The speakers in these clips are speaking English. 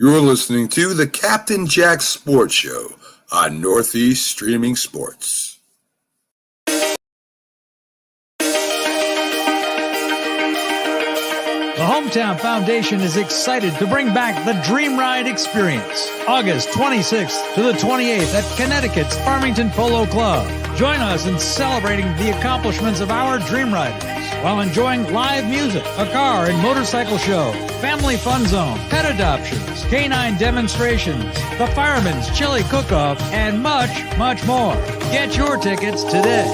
You're listening to the Captain Jack Sports Show on Northeast Streaming Sports. The Hometown Foundation is excited to bring back the Dream Ride experience, August 26th to the 28th at Connecticut's Farmington Polo Club. Join us in celebrating the accomplishments of our Dream Riders while enjoying live music, a car and motorcycle show, family fun zone, pet adoptions, canine demonstrations, the Fireman's Chili Cook-Off, and much, much more. Get your tickets today.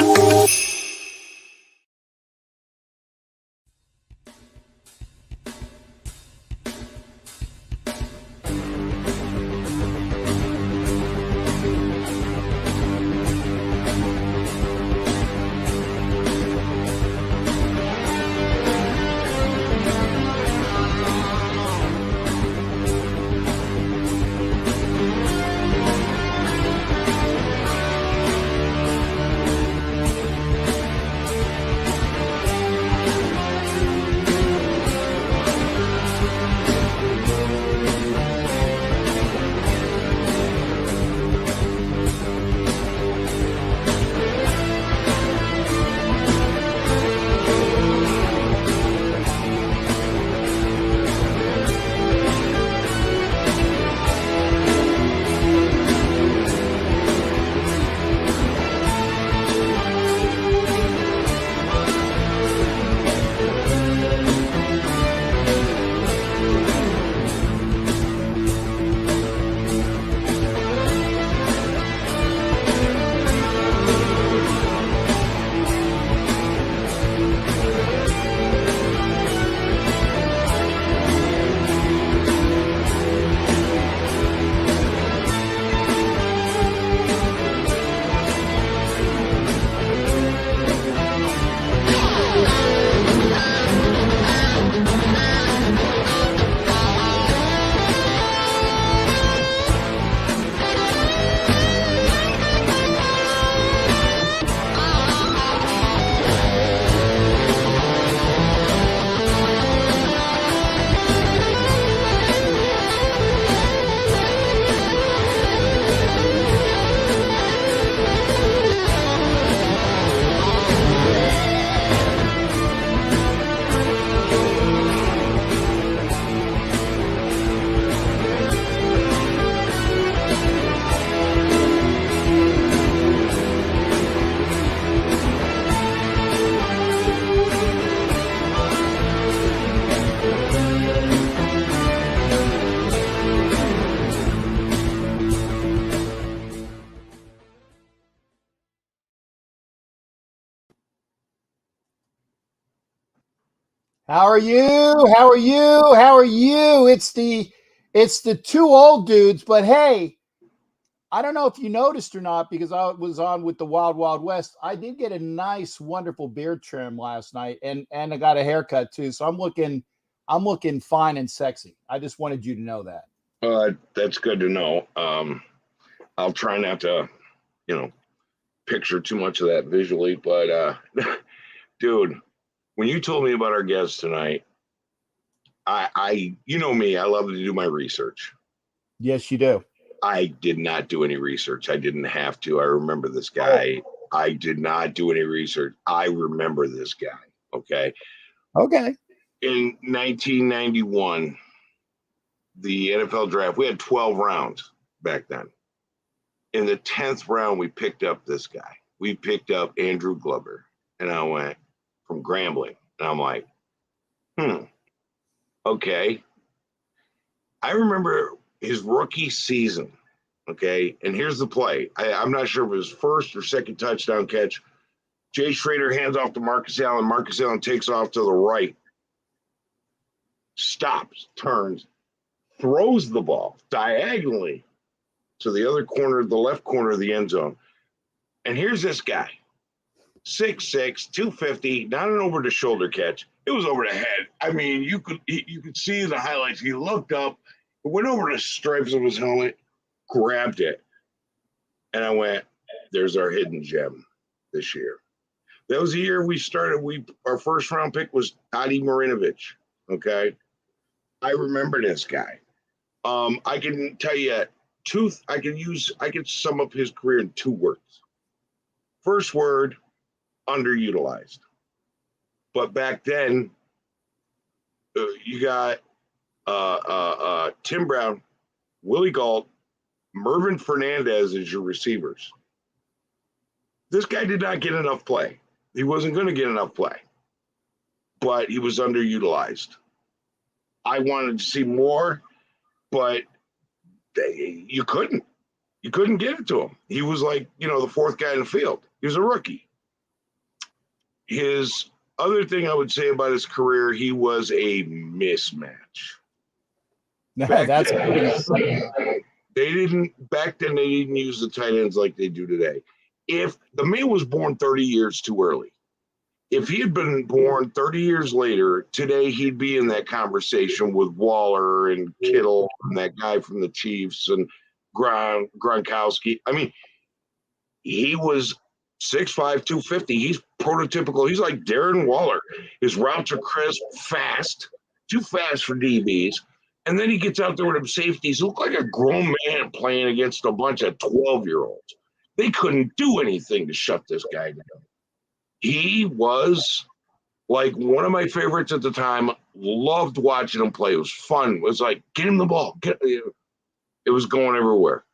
How are you? How are you? How are you? It's the two old dudes, but hey, I don't know if you noticed or not because I was on with the Wild Wild West. I did get a nice, wonderful beard trim last night, and I got a haircut too. So I'm looking fine and sexy. I just wanted you to know that. That's good to know. I'll try not to, picture too much of that visually, but dude, when you told me about our guests tonight, I you know me, I love to do my research. Yes, you do. I did not do any research. I didn't have to. I remember this guy. I did not do any research. I remember this guy. Okay. Okay. In 1991, the NFL draft, we had 12 rounds back then. In the 10th round, we picked up this guy. We picked up Andrew Glover. And I went from Grambling. And I'm like, okay. I remember his rookie season. Okay. And here's the play. I'm not sure if it was first or second touchdown catch. Jay Schrader hands off to Marcus Allen. Marcus Allen takes off to the right. Stops, turns, throws the ball diagonally to the other corner, the left corner of the end zone. And here's this guy, 6'6", 250, not an over the shoulder catch. It was over the head. I mean, you could see the highlights. He looked up, went over the stripes of his helmet, grabbed it. And I went, there's our hidden gem this year. That was the year we started. Our first round pick was Adi Marinovich. Okay. I remember this guy. I can tell you I could sum up his career in 2 words. First word, underutilized. But back then, you got Tim Brown, Willie Gault, Mervin Fernandez as your receivers. This guy did not get enough play. He wasn't going to get enough play, but he was underutilized. I wanted to see more, but you couldn't. You couldn't get it to him. He was like, the 4th guy in the field. He was a rookie. His other thing I would say about his career, he was a mismatch. That's Back then they didn't use the tight ends like they do today. If the man was born 30 years too early, if he had been born 30 years later, today he'd be in that conversation with Waller and Kittle and that guy from the Chiefs and Gronkowski. I mean, he was 6'5", 250. He's prototypical. He's like Darren Waller. His routes are crisp, fast, too fast for DBs. And then he gets out there with them safeties. Look like a grown man playing against a bunch of 12-year-olds. They couldn't do anything to shut this guy down. He was like one of my favorites at the time. Loved watching him play. It was fun. It was like, get him the ball. It was going everywhere.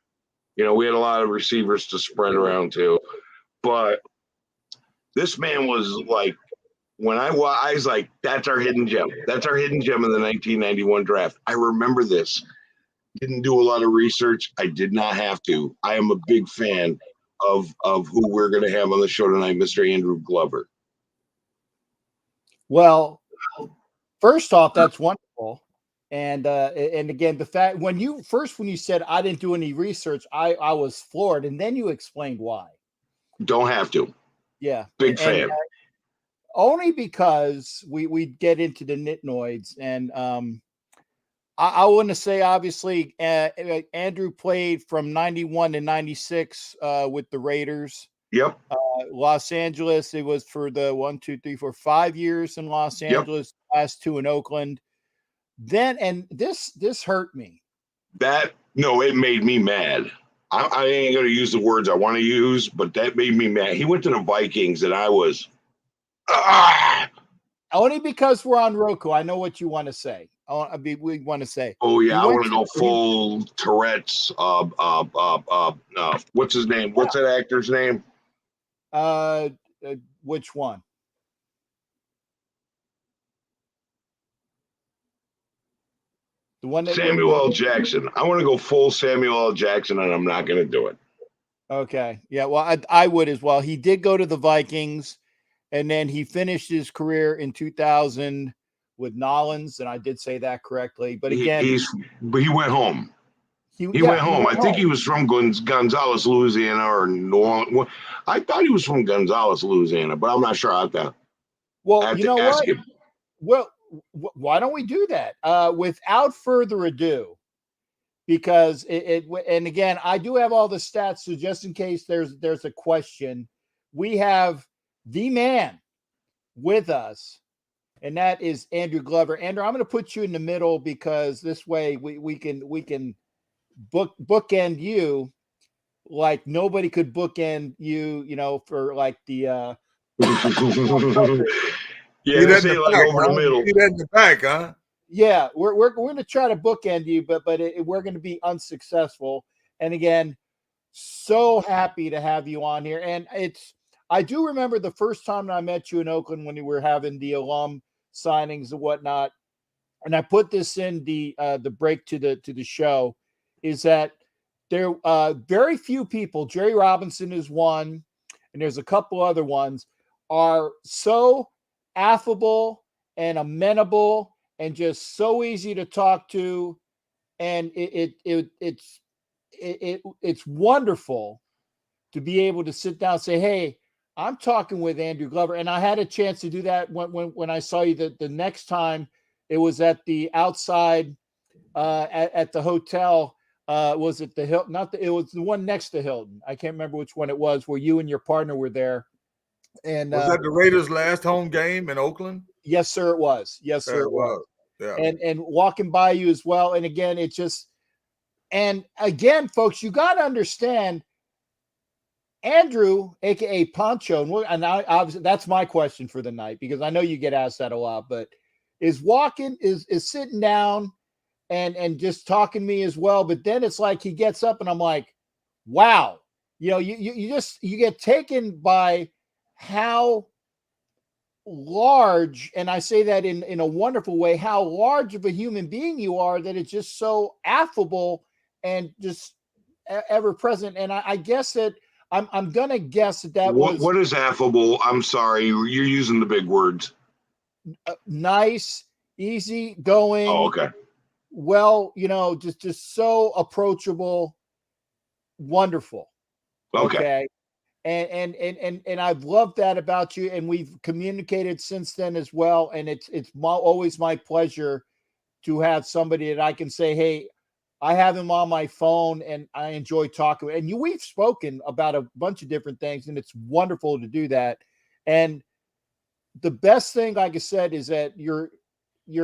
We had a lot of receivers to spread around too. But this man was like, when I was like, that's our hidden gem. That's our hidden gem in the 1991 draft. I remember this. Didn't do a lot of research. I did not have to. I am a big fan of who we're going to have on the show tonight, Mr. Andrew Glover. Well, first off, that's wonderful. And again, the fact when you said I didn't do any research, I was floored. And then you explained why. Don't have to. Yeah. Big fan. Only because we get into the nitnoids. And I want to say, obviously, Andrew played from 91 to 96 with the Raiders. Yep. Los Angeles, it was for the 5 years in Los Angeles, last 2 in Oakland. Then, and this hurt me. It made me mad. I ain't going to use the words I want to use, but that made me mad. He went to the Vikings, and I was only because we're on Roku. I know what you want to say. We want to say. Oh yeah, I want to go full Tourette's. What's his name? What's that actor's name? Which one? The one that Samuel L. Jackson. I want to go full Samuel L. Jackson, and I'm not going to do it. Okay. Yeah. Well, I would as well. He did go to the Vikings, and then he finished his career in 2000 with Nollins, and I did say that correctly. But again, he went home. He went home. I think he was from Gonzales, Louisiana, or New Orleans. I thought he was from Gonzales, Louisiana, but I'm not sure. Well, you know what? Well, why don't we do that? Without further ado, because and again, I do have all the stats, so just in case there's a question, we have the man with us, and that is Andrew Glover. Andrew, I'm going to put you in the middle because this way we can bookend you like nobody could bookend you, for like the yeah, they say like over the middle. Get in the back, huh? Yeah, we're going to try to bookend you, but we're going to be unsuccessful. And again, so happy to have you on here. And I do remember the first time I met you in Oakland when you were having the alum signings and whatnot. And I put this in the break to the show, is that there very few people, Jerry Robinson is one, and there's a couple other ones, are so affable and amenable and just so easy to talk to, and it's wonderful to be able to sit down and say, hey, I'm talking with Andrew Glover. And I had a chance to do that when I saw you the next time. It was at the outside at the hotel. Was it the Hilton? It was the one next to Hilton. I can't remember which one it was, where you and your partner were there. And was that the Raiders' last home game in Oakland? Yes, sir, it was. Yes, sir, it was. Yeah. And walking by you as well. And again, it's just And again, folks, you got to understand Andrew, aka Poncho, and obviously that's my question for the night because I know you get asked that a lot, but is sitting down and just talking to me as well. But then it's like he gets up and I'm like, wow, you get taken by how large, and I say that in a wonderful way, how large of a human being you are, that it's just so affable and just ever present. And I guess that I'm gonna guess that what is affable? I'm sorry, you're using the big words. Nice, easy going. Oh, okay. Well, just so approachable, wonderful. Okay. And I've loved that about you, and we've communicated since then as well. And it's always my pleasure to have somebody that I can say, hey, I have him on my phone and I enjoy talking. And we've spoken about a bunch of different things, and it's wonderful to do that. And the best thing, like I said, is that you're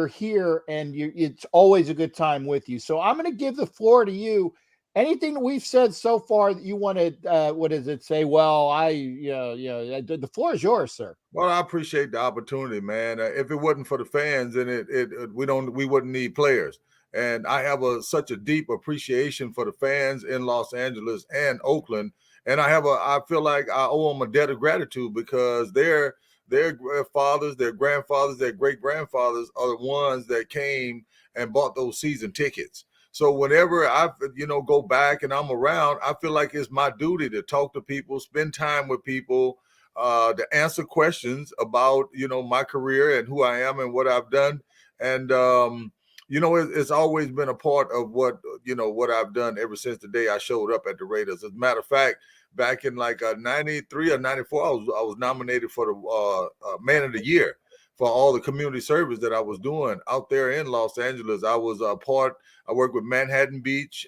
here and it's always a good time with you. So I'm going to give the floor to you. Anything that we've said so far that you want to, what does it say? Well, the floor is yours, sir. Well, I appreciate the opportunity, man. If it wasn't for the fans, then we wouldn't need players. And I have such a deep appreciation for the fans in Los Angeles and Oakland. And I feel like I owe them a debt of gratitude because their fathers, their grandfathers, their great grandfathers are the ones that came and bought those season tickets. So whenever I, go back and I'm around, I feel like it's my duty to talk to people, spend time with people, to answer questions about, my career and who I am and what I've done. And, it's always been a part of what I've done ever since the day I showed up at the Raiders. As a matter of fact, back in like 93 or 94, I was nominated for the Man of the Year for all the community service that I was doing out there in Los Angeles. I was I worked with Manhattan Beach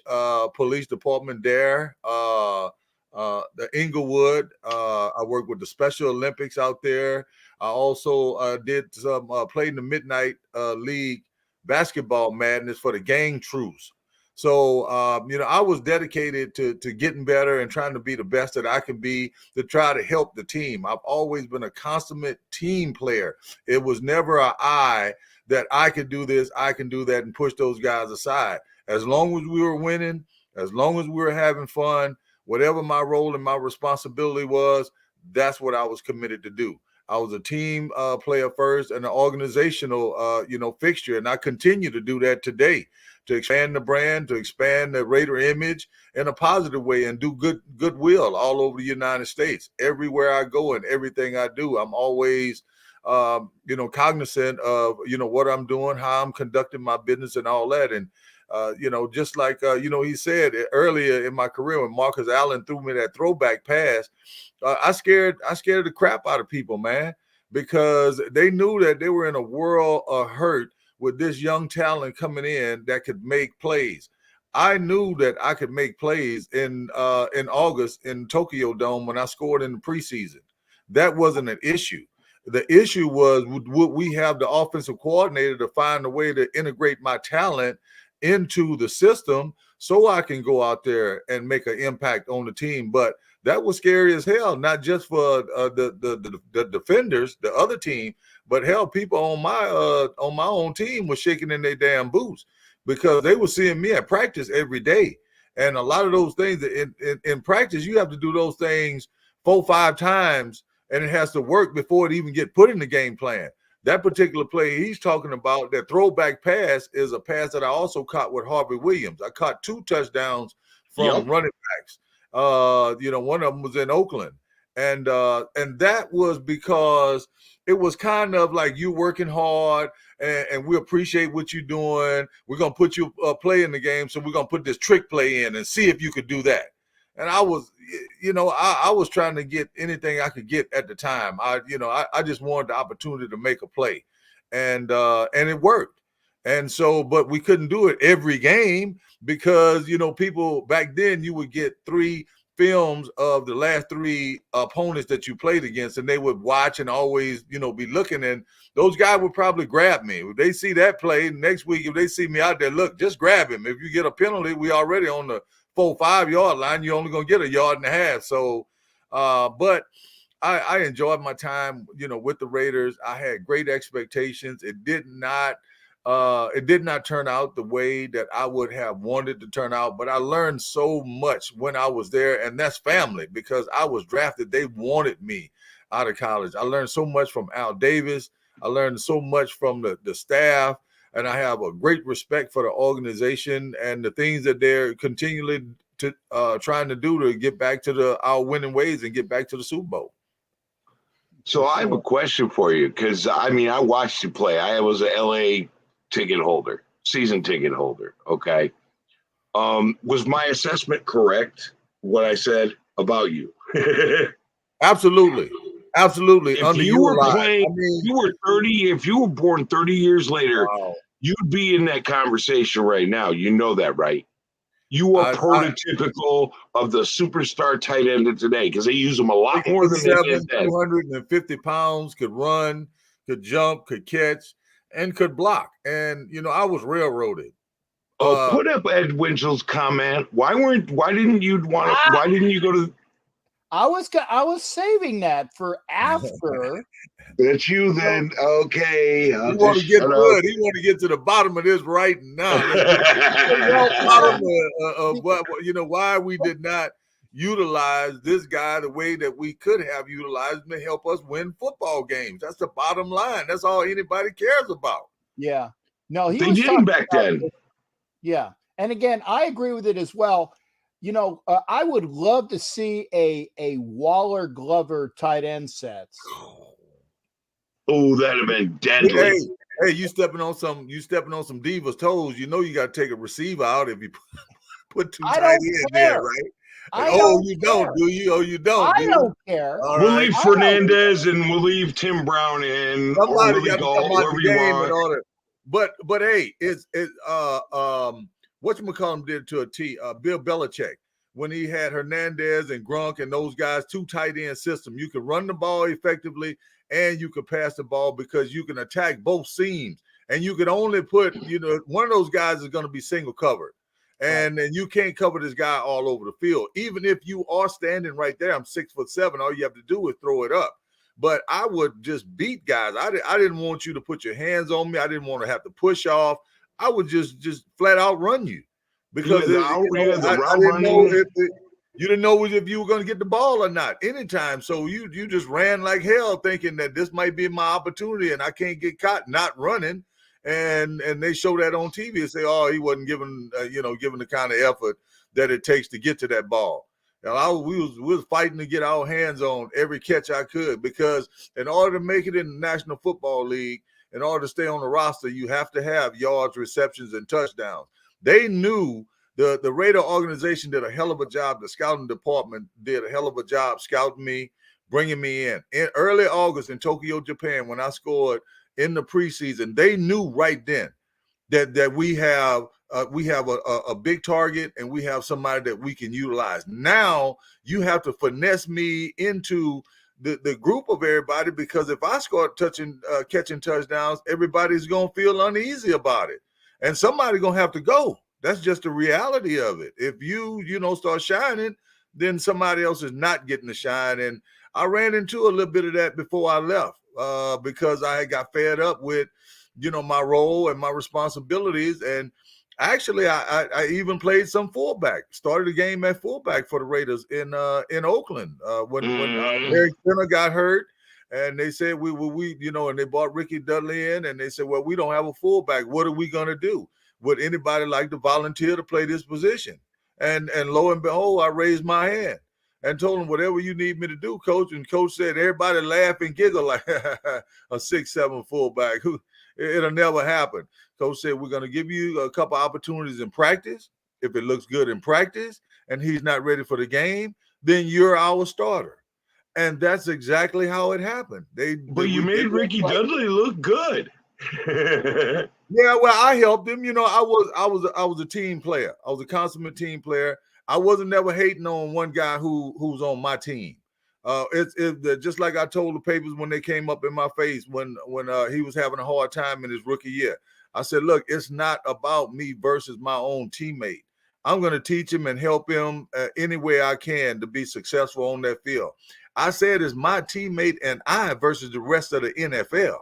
Police Department there, the Inglewood. I worked with the Special Olympics out there. I also did some played in the Midnight League basketball madness for the gang truce. So, I was dedicated to getting better and trying to be the best that I can be to try to help the team. I've always been a consummate team player. It was never that I could do this, I can do that, and push those guys aside. As long as we were winning, as long as we were having fun, whatever my role and my responsibility was, that's what I was committed to do. I was a team player first and an organizational, fixture. And I continue to do that today to expand the brand, to expand the Raider image in a positive way and do goodwill all over the United States. Everywhere I go and everything I do, I'm always, cognizant of, what I'm doing, how I'm conducting my business and all that. And, just like, he said earlier in my career when Marcus Allen threw me that throwback pass, I scared the crap out of people, man, because they knew that they were in a world of hurt with this young talent coming in that could make plays. I knew that I could make plays in August in Tokyo Dome when I scored in the preseason. That wasn't an issue. The issue was, would we have the offensive coordinator to find a way to integrate my talent into the system so I can go out there and make an impact on the team? But that was scary as hell, not just for the defenders, the other team, but hell, people on my own team was shaking in their damn boots because they were seeing me at practice every day. And a lot of those things in practice, you have to do those things 4-5 times, and it has to work before it even get put in the game plan. That particular play he's talking about, that throwback pass, is a pass that I also caught with Harvey Williams. I caught 2 touchdowns from running backs. One of them was in Oakland. And that was because it was kind of like you working hard and we appreciate what you're doing. We're going to put you a play in the game. So we're going to put this trick play in and see if you could do that. And I was, I was trying to get anything I could get at the time. I just wanted the opportunity to make a play, and it worked. And so, but we couldn't do it every game because, people back then you would get 3, films of the last 3 opponents that you played against, and they would watch and always, be looking, and those guys would probably grab me. If they see that play next week, if they see me out there, look, just grab him. If you get a penalty, we already on the 4-5 yard line, you're only going to get 1.5 yards. So, but I enjoyed my time, with the Raiders. I had great expectations. It did not turn out the way that I would have wanted to turn out, but I learned so much when I was there, and that's family, because I was drafted. They wanted me out of college. I learned so much from Al Davis. I learned so much from the staff, and I have a great respect for the organization and the things that they're continually trying to do to get back to our winning ways and get back to the Super Bowl. So I have a question for you, because, I watched you play. I was an LA season ticket holder, okay? Was my assessment correct, what I said about you? Absolutely. If you were playing, if you were born 30 years later, wow, you'd be in that conversation right now. You know that, right? You are prototypical of the superstar tight end of today, because they use them a lot more than they did then. 250 pounds, could run, could jump, could catch, and could block. And, I was railroaded. Put up Ed Winchell's comment. Why didn't you go to? I was saving that for after. That's you then. Okay. You want to get good. He want to get to the bottom of this right now. Why we did not utilize this guy the way that we could have utilized him to help us win football games. That's the bottom line. That's all anybody cares about. Yeah. No, they didn't back then. Yeah. And again, I agree with it as well. I would love to see a Waller Glover tight end sets. Oh, that'd have been deadly. Hey, you stepping on some divas' toes. You got to take a receiver out if you put 2 tight ends there, right? You don't, do you? Oh, you don't. I don't care. We'll leave Fernandez and we'll leave Tim Brown in. Somebody got to come out the game in order. But hey, it's whatchamacallit did to a T. Bill Belichick, when he had Hernandez and Gronk and those guys, 2 tight end system. You can run the ball effectively and you can pass the ball, because you can attack both seams. And you can only put, one of those guys is going to be single covered. And then you can't cover this guy all over the field. Even if you are standing right there, I'm 6'7", all you have to do is throw it up. But I would just beat guys. I didn't want you to put your hands on me. I didn't want to have to push off. I would just flat out run you, because you didn't know if you were going to get the ball or not anytime. So you just ran like hell, thinking that this might be my opportunity and I can't get caught not running. And they show that on TV and say, oh, he wasn't given the kind of effort that it takes to get to that ball. Now, we was fighting to get our hands on every catch I could, because in order to make it in the National Football League, in order to stay on the roster, you have to have yards, receptions, and touchdowns. They knew the Raider organization did a hell of a job. The scouting department did a hell of a job scouting me, bringing me in. In early August in Tokyo, Japan, when I scored in the preseason, they knew right then that we have a big target and we have somebody that we can utilize. Now you have to finesse me into the group of everybody, because if I start catching touchdowns, everybody's going to feel uneasy about it. And somebody's going to have to go. That's just the reality of it. If you start shining, then somebody else is not getting the shine. And I ran into a little bit of that before I left, because I got fed up with, my role and my responsibilities. And actually, I even played some fullback. Started a game at fullback for the Raiders in Oakland when Eric Turner got hurt, and they said and they brought Ricky Dudley in, and they said, well, we don't have a fullback. What are we gonna do? Would anybody like to volunteer to play this position? And lo and behold, I raised my hand and told him, whatever you need me to do, coach. And coach said, everybody laugh and giggle like a 6'7" fullback. It'll never happen. Coach said, we're going to give you a couple opportunities in practice. If it looks good in practice and he's not ready for the game, then you're our starter. And that's exactly how it happened. But you made Ricky Dudley look good. Yeah, well, I helped him. I was a team player. I was a consummate team player. I wasn't never hating on one guy who's on my team. It's just like I told the papers when they came up in my face when he was having a hard time in his rookie year. I said, look, it's not about me versus my own teammate. I'm going to teach him and help him any way I can to be successful on that field. I said it's my teammate and I versus the rest of the NFL.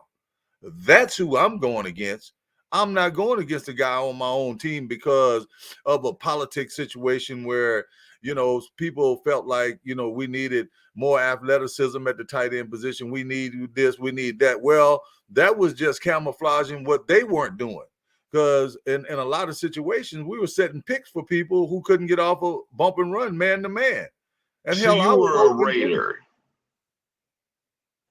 That's who I'm going against. I'm not going against a guy on my own team because of a politics situation where, people felt like, we needed more athleticism at the tight end position. We need this, we need that. Well, that was just camouflaging what they weren't doing. Because in a lot of situations, we were setting picks for people who couldn't get off a bump and run man to man. And So hell, you were a Raider.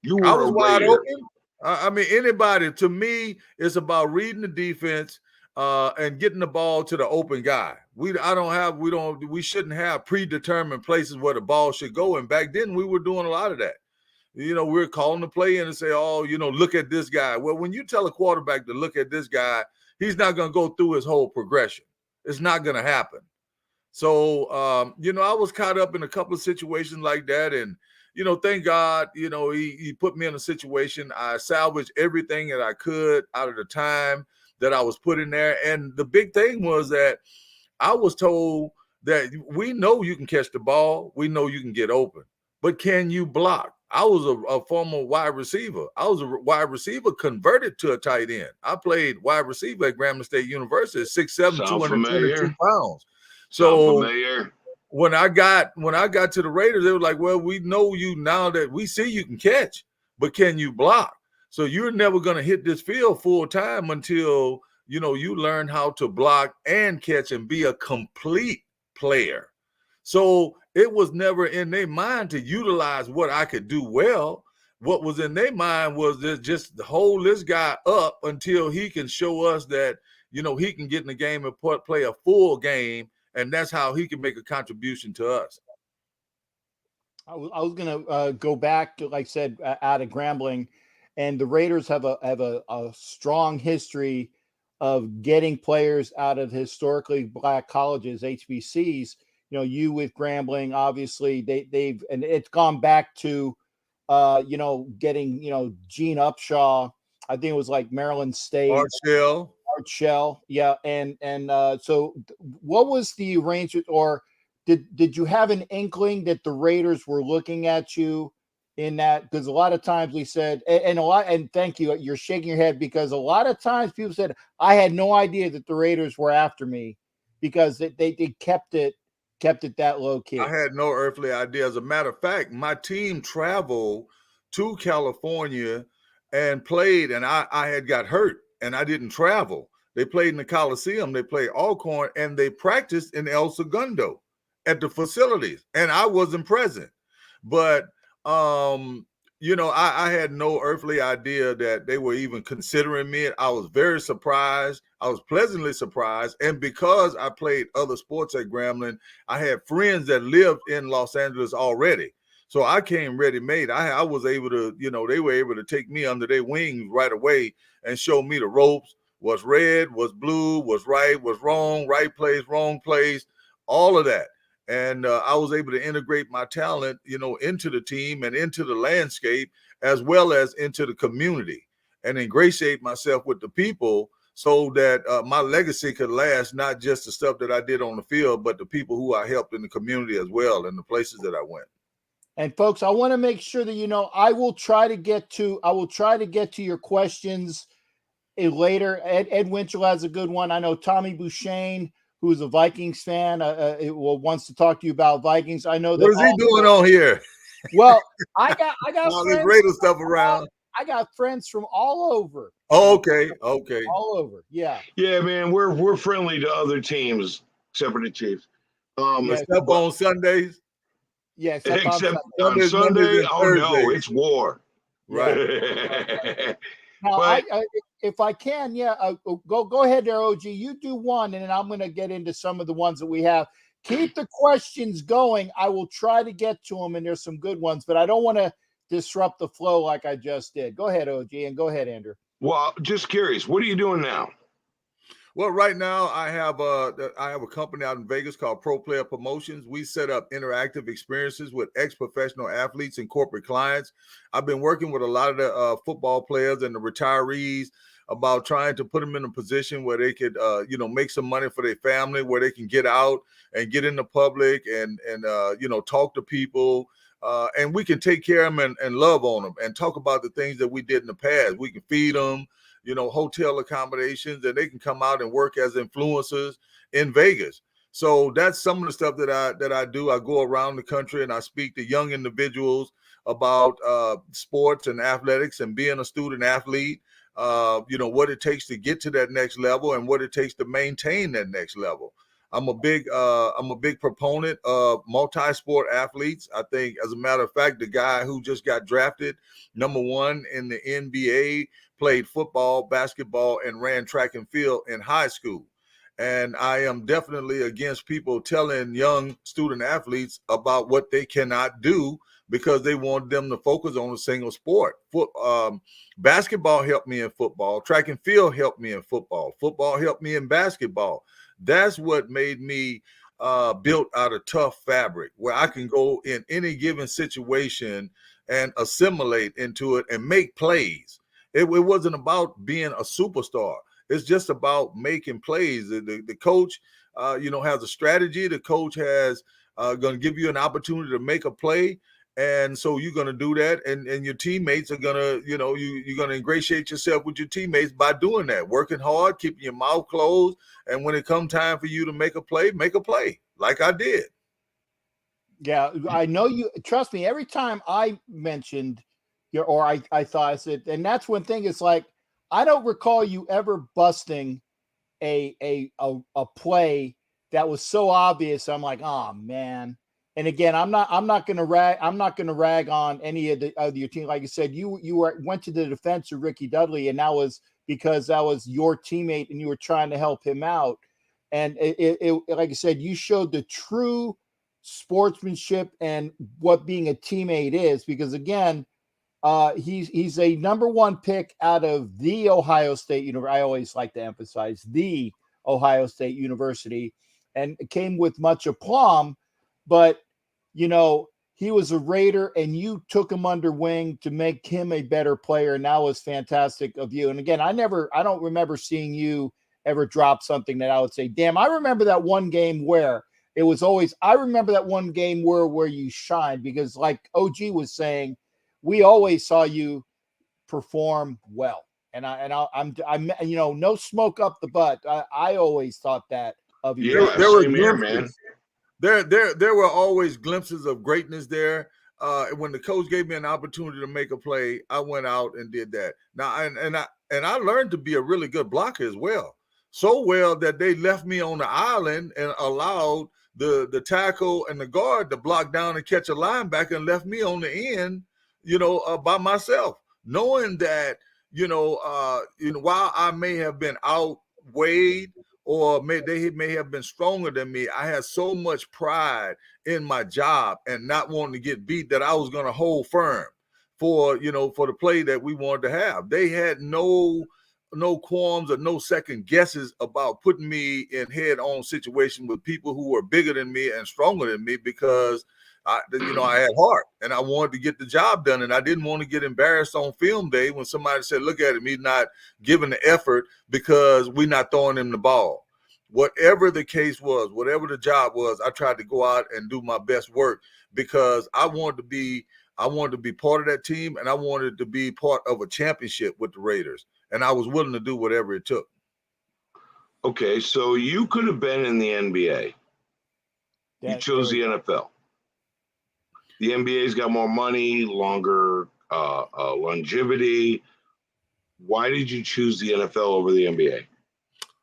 You I were was a wide Raider. open. I mean, anybody, to me, it's about reading the defense and getting the ball to the open guy. We shouldn't have predetermined places where the ball should go. And back then we were doing a lot of that. We were calling the play in and say, look at this guy. Well, when you tell a quarterback to look at this guy, he's not going to go through his whole progression. It's not going to happen. So, I was caught up in a couple of situations like that. And, thank God, he put me in a situation. I salvaged everything that I could out of the time that I was put in there. And the big thing was that I was told that we know you can catch the ball. We know you can get open, but can you block? I was a former wide receiver. I was a wide receiver converted to a tight end. I played wide receiver at Grambling State University, 6'7", 222 pounds. So when I got to the Raiders, they were like, well, we know you now that we see you can catch, but can you block? So you're never going to hit this field full time until, you learn how to block and catch and be a complete player. So it was never in their mind to utilize what I could do well. What was in their mind was just hold this guy up until he can show us that, he can get in the game and play a full game. And that's how he can make a contribution to us. I was going to go back, like I said, out of Grambling, and the Raiders have a strong history of getting players out of historically black colleges, HBCs. You with Grambling, obviously they've and it's gone back to, getting Gene Upshaw. I think it was like Maryland State. Art Shell, yeah, and so what was the arrangement, or did you have an inkling that the Raiders were looking at you in that? Because a lot of times we said, and thank you, you're shaking your head, because a lot of times people said I had no idea that the Raiders were after me because they kept it that low key. I had no earthly idea. As a matter of fact, my team traveled to California and played, and I had got hurt. And I didn't travel. They played in the Coliseum. They played Alcorn, and they practiced in El Segundo at the facilities. And I wasn't present. But, I had no earthly idea that they were even considering me. I was very surprised. I was pleasantly surprised. And because I played other sports at Grambling, I had friends that lived in Los Angeles already. So I came ready-made. I was able to, they were able to take me under their wings right away and show me the ropes, what's red, what's blue, what's right, what's wrong, right place, wrong place, all of that. And I was able to integrate my talent, into the team and into the landscape, as well as into the community, and ingratiate myself with the people so that my legacy could last, not just the stuff that I did on the field, but the people who I helped in the community as well, and the places that I went. And folks, I want to make sure that I will try to get to your questions later. Ed Winchell has a good one. I know Tommy Bouchane, who is a Vikings fan, wants to talk to you about Vikings. I know that. What is he doing on here? Well, I got all this Raider stuff around. I got friends from all over. Oh, okay. All over. Yeah. Yeah, man, we're friendly to other teams except for the Chiefs. Except on Sundays. Yes, except on Sunday. Oh no, it's war. Right. Now, if I can, go ahead there, OG. You do one, and then I'm going to get into some of the ones that we have. Keep the questions going. I will try to get to them, and there's some good ones, but I don't want to disrupt the flow like I just did. Go ahead, OG, and go ahead, Andrew. Well, just curious, what are you doing now? Well, right now I have a company out in Vegas called Pro Player Promotions. We set up interactive experiences with ex-professional athletes and corporate clients. I've been working with a lot of the football players and the retirees about trying to put them in a position where they could, make some money for their family, where they can get out and get in the public and talk to people. And we can take care of them and love on them and talk about the things that we did in the past. We can feed them, hotel accommodations, and they can come out and work as influencers in Vegas. So that's some of the stuff that I do. I go around the country and I speak to young individuals about sports and athletics and being a student athlete. What it takes to get to that next level and what it takes to maintain that next level. I'm a big proponent of multi-sport athletes. I think, as a matter of fact, the guy who just got drafted #1 in the NBA played football, basketball, and ran track and field in high school. And I am definitely against people telling young student athletes about what they cannot do because they want them to focus on a single sport. Basketball helped me in football. Track and field helped me in football. Football helped me in basketball. That's what made me built out of tough fabric, where I can go in any given situation and assimilate into it and make plays. It wasn't about being a superstar. It's just about making plays. The coach, has a strategy. The coach has going to give you an opportunity to make a play. And so you're going to do that. And your teammates are going to, you're going to ingratiate yourself with your teammates by doing that, working hard, keeping your mouth closed. And when it comes time for you to make a play like I did. Yeah, I know you. Trust me, every time I mentioned I thought, I said, and that's one thing. It's like, I don't recall you ever busting a play that was so obvious. I'm like, oh man. And again, I'm not going to rag on any of your team. Like you said, you went to the defense of Ricky Dudley, and that was because that was your teammate, and you were trying to help him out. And it like I said, you showed the true sportsmanship and what being a teammate is. Because again, he's a #1 pick out of the Ohio State University. I always like to emphasize the Ohio State University, and it came with much aplomb, but he was a Raider, and you took him under wing to make him a better player, and that was fantastic of you. And again, I don't remember seeing you ever drop something that I would say, damn, I remember that one game where it was always, I remember that one game where you shined, because like OG was saying, we always saw you perform well. And I'm no smoke up the butt. I always thought that of you. Yeah, there were same here, glimpses. man. There were always glimpses of greatness there. When the coach gave me an opportunity to make a play, I went out and did that. Now, and I learned to be a really good blocker as well. So well that they left me on the island and allowed the tackle and the guard to block down and catch a linebacker, and left me on the end, by myself, knowing that, while I may have been outweighed, or they may have been stronger than me, I had so much pride in my job and not wanting to get beat that I was going to hold firm for the play that we wanted to have. They had no qualms or no second guesses about putting me in head-on situation with people who were bigger than me and stronger than me, because I had heart and I wanted to get the job done, and I didn't want to get embarrassed on film day when somebody said, look at him, he's not giving the effort because we're not throwing him the ball. Whatever the case was, whatever the job was, I tried to go out and do my best work, because I wanted to be part of that team, and I wanted to be part of a championship with the Raiders, and I was willing to do whatever it took. Okay, so you could have been in the NBA. You chose the NFL. The NBA's got more money, longer longevity. Why did you choose the NFL over the NBA?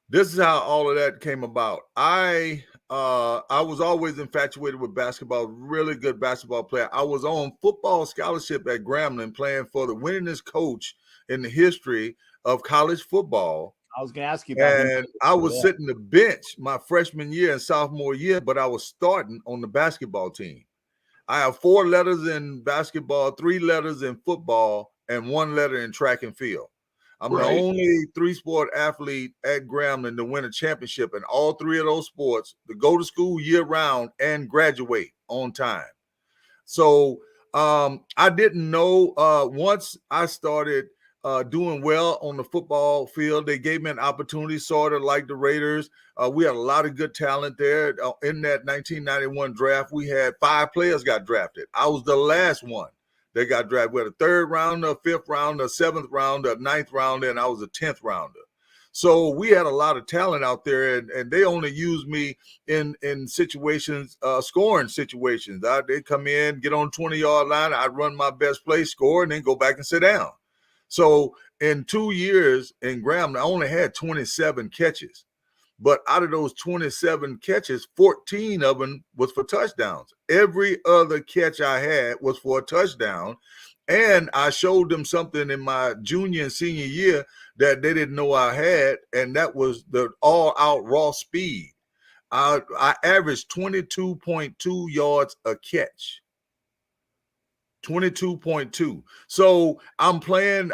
This is how all of that came about. I was always infatuated with basketball, really good basketball player. I was on football scholarship at Grambling, playing for the winningest coach in the history of college football. I was going to ask you about him. And I was sitting the bench my freshman year and sophomore year, but I was starting on the basketball team. I have 4 letters in basketball, 3 letters in football, and 1 letter in track and field. I'm the only three-sport athlete at Grambling to win a championship in all three of those sports, to go to school year-round and graduate on time. So I didn't know once I started doing well on the football field, they gave me an opportunity, sort of like the Raiders. We had a lot of good talent there. In that 1991 draft, we had 5 players got drafted. I was the last one that got drafted. We had a 3rd rounder, a 5th rounder, a 7th rounder, a 9th rounder, and I was a 10th rounder. So we had a lot of talent out there, and they only used me in situations, scoring situations. They come in, get on 20-yard line, I'd run my best play, score, and then go back and sit down. So in 2 years in Grambling, I only had 27 catches. But out of those 27 catches, 14 of them was for touchdowns. Every other catch I had was for a touchdown. And I showed them something in my junior and senior year that they didn't know I had, and that was the all-out raw speed. I averaged 22.2 yards a catch. 22.2. So I'm playing.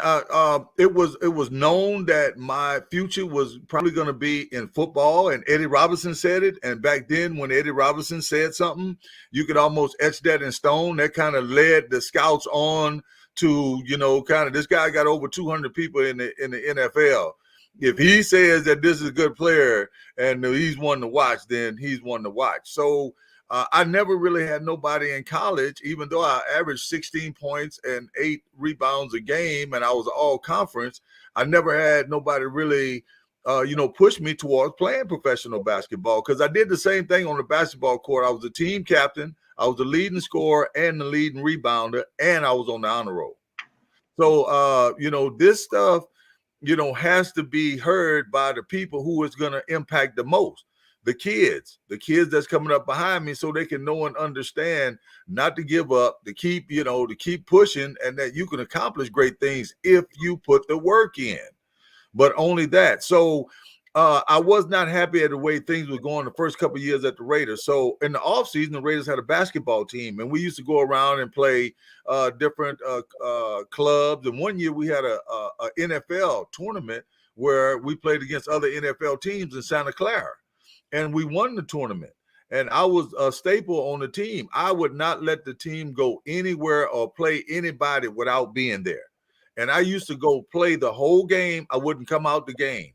It was known that my future was probably going to be in football, and Eddie Robinson said it. And back then, when Eddie Robinson said something, you could almost etch that in stone. That kind of led the scouts on to, kind of, this guy got over 200 people in the NFL. If he says that this is a good player and he's one to watch, then he's one to watch. So I never really had nobody in college, even though I averaged 16 points and 8 rebounds a game, and I was all conference. I never had nobody really, push me towards playing professional basketball, because I did the same thing on the basketball court. I was the team captain, I was the leading scorer and the leading rebounder, and I was on the honor roll. So, this stuff, has to be heard by the people who is going to impact the most. The kids that's coming up behind me, so they can know and understand not to give up, to keep pushing, and that you can accomplish great things if you put the work in. But only that. So I was not happy at the way things were going the first couple of years at the Raiders. So in the offseason, the Raiders had a basketball team, and we used to go around and play different clubs. And one year we had a NFL tournament where we played against other NFL teams in Santa Clara. And we won the tournament, and I was a staple on the team. I would not let the team go anywhere or play anybody without being there. And I used to go play the whole game. I wouldn't come out the game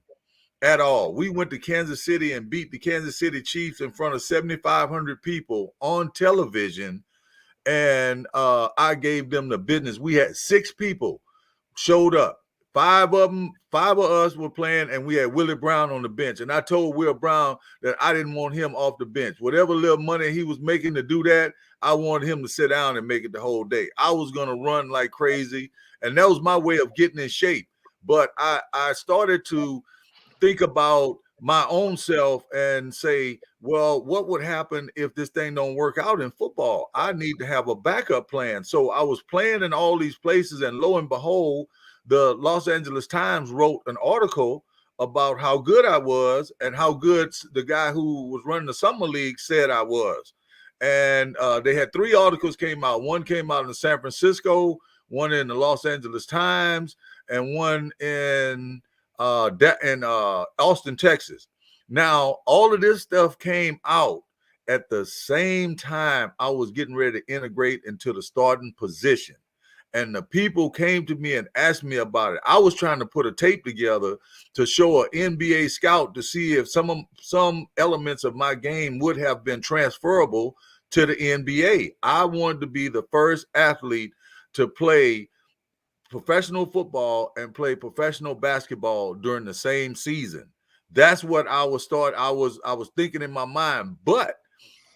at all. We went to Kansas City and beat the Kansas City Chiefs in front of 7,500 people on television, and I gave them the business. We had 6 people showed up. 5 of us were playing, and we had Willie Brown on the bench. And I told Will Brown that I didn't want him off the bench. Whatever little money he was making to do that, I wanted him to sit down and make it the whole day. I was going to run like crazy, and that was my way of getting in shape. But I started to think about my own self and say, well, what would happen if this thing don't work out in football? I need to have a backup plan. So I was playing in all these places, and lo and behold, the Los Angeles Times wrote an article about how good I was and how good the guy who was running the summer league said I was. And they had 3 articles came out. One came out in San Francisco, one in the Los Angeles Times, and one in Austin, Texas. Now, all of this stuff came out at the same time I was getting ready to integrate into the starting position. And the people came to me and asked me about it. I was trying to put a tape together to show an NBA scout to see if some elements of my game would have been transferable to the NBA. I wanted to be the first athlete to play professional football and play professional basketball during the same season. That's what I was thinking in my mind. But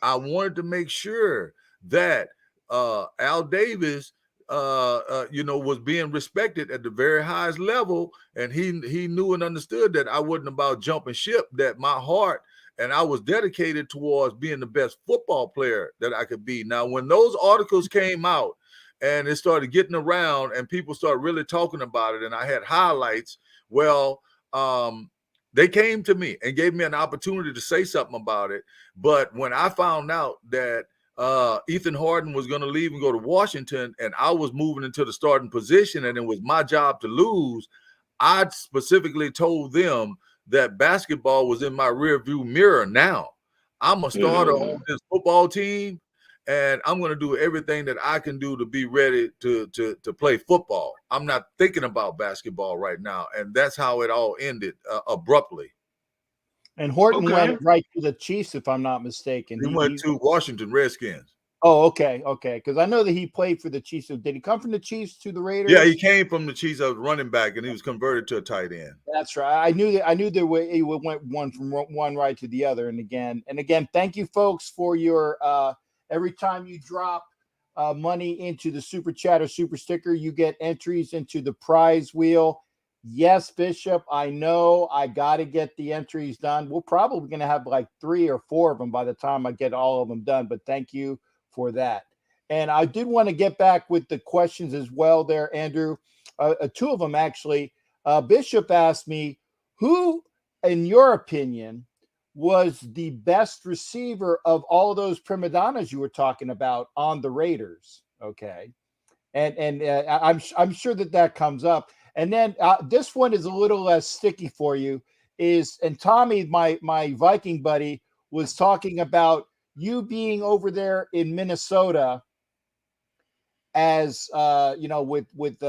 I wanted to make sure that Al Davis was being respected at the very highest level, and he knew and understood that I wasn't about jumping ship, that my heart and I was dedicated towards being the best football player that I could be. Now, when those articles came out and it started getting around and people started really talking about it, and I had highlights, they came to me and gave me an opportunity to say something about it. But when I found out that Ethan Harden was going to leave and go to Washington, and I was moving into the starting position, and it was my job to lose, I specifically told them that basketball was in my rearview mirror now. I'm a starter on this football team, and I'm going to do everything that I can do to be ready to play football. I'm not thinking about basketball right now, and that's how it all ended abruptly. And Horton went right to the Chiefs, if I'm not mistaken. He went to Washington Redskins. Oh, okay. Because I know that he played for the Chiefs. So did he come from the Chiefs to the Raiders? Yeah, he came from the Chiefs as running back, and he was converted to a tight end. That's right. I knew there he went one from one right to the other. And again, thank you, folks, for your every time you drop money into the Super Chat or Super Sticker, you get entries into the prize wheel. Yes, Bishop, I know I got to get the entries done. We're probably going to have like 3 or 4 of them by the time I get all of them done. But thank you for that. And I did want to get back with the questions as well there, Andrew. 2 of them, actually. Bishop asked me, who, in your opinion, was the best receiver of all those prima donnas you were talking about on the Raiders? Okay. And I'm sure that comes up. And then this one is a little less sticky for you. And Tommy, my Viking buddy, was talking about you being over there in Minnesota as with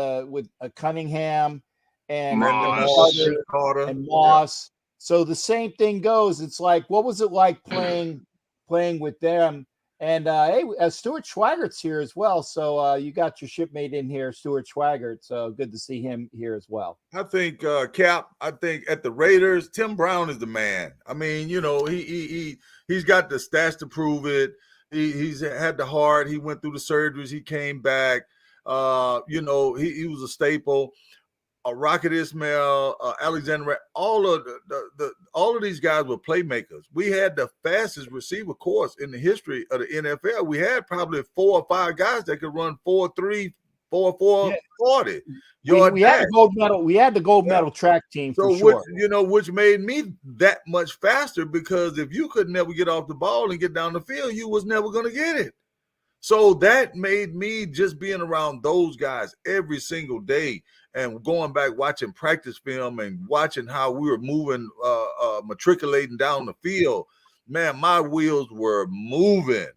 Cunningham and Carter. And Moss. Yeah. So the same thing goes. It's like, what was it like playing with them? And hey, Stuart Schweigert's here as well. So you got your shipmate in here, Stuart Schweigert. So good to see him here as well. I think Cap. I think at the Raiders, Tim Brown is the man. I mean, he's got the stats to prove it. He's had the heart. He went through the surgeries. He came back. He was a staple. Rocket Ismail, Alexander, all of these guys were playmakers. We had the fastest receiver course in the history of the NFL. We had probably 4 or 5 guys that could run 4.3, 4.4, 40. We had the gold medal. We had the gold medal track team for sure. Which made me that much faster, because if you could never get off the ball and get down the field, you was never going to get it. So that made me, just being around those guys every single day and going back, watching practice film and watching how we were moving, matriculating down the field, man, my wheels were moving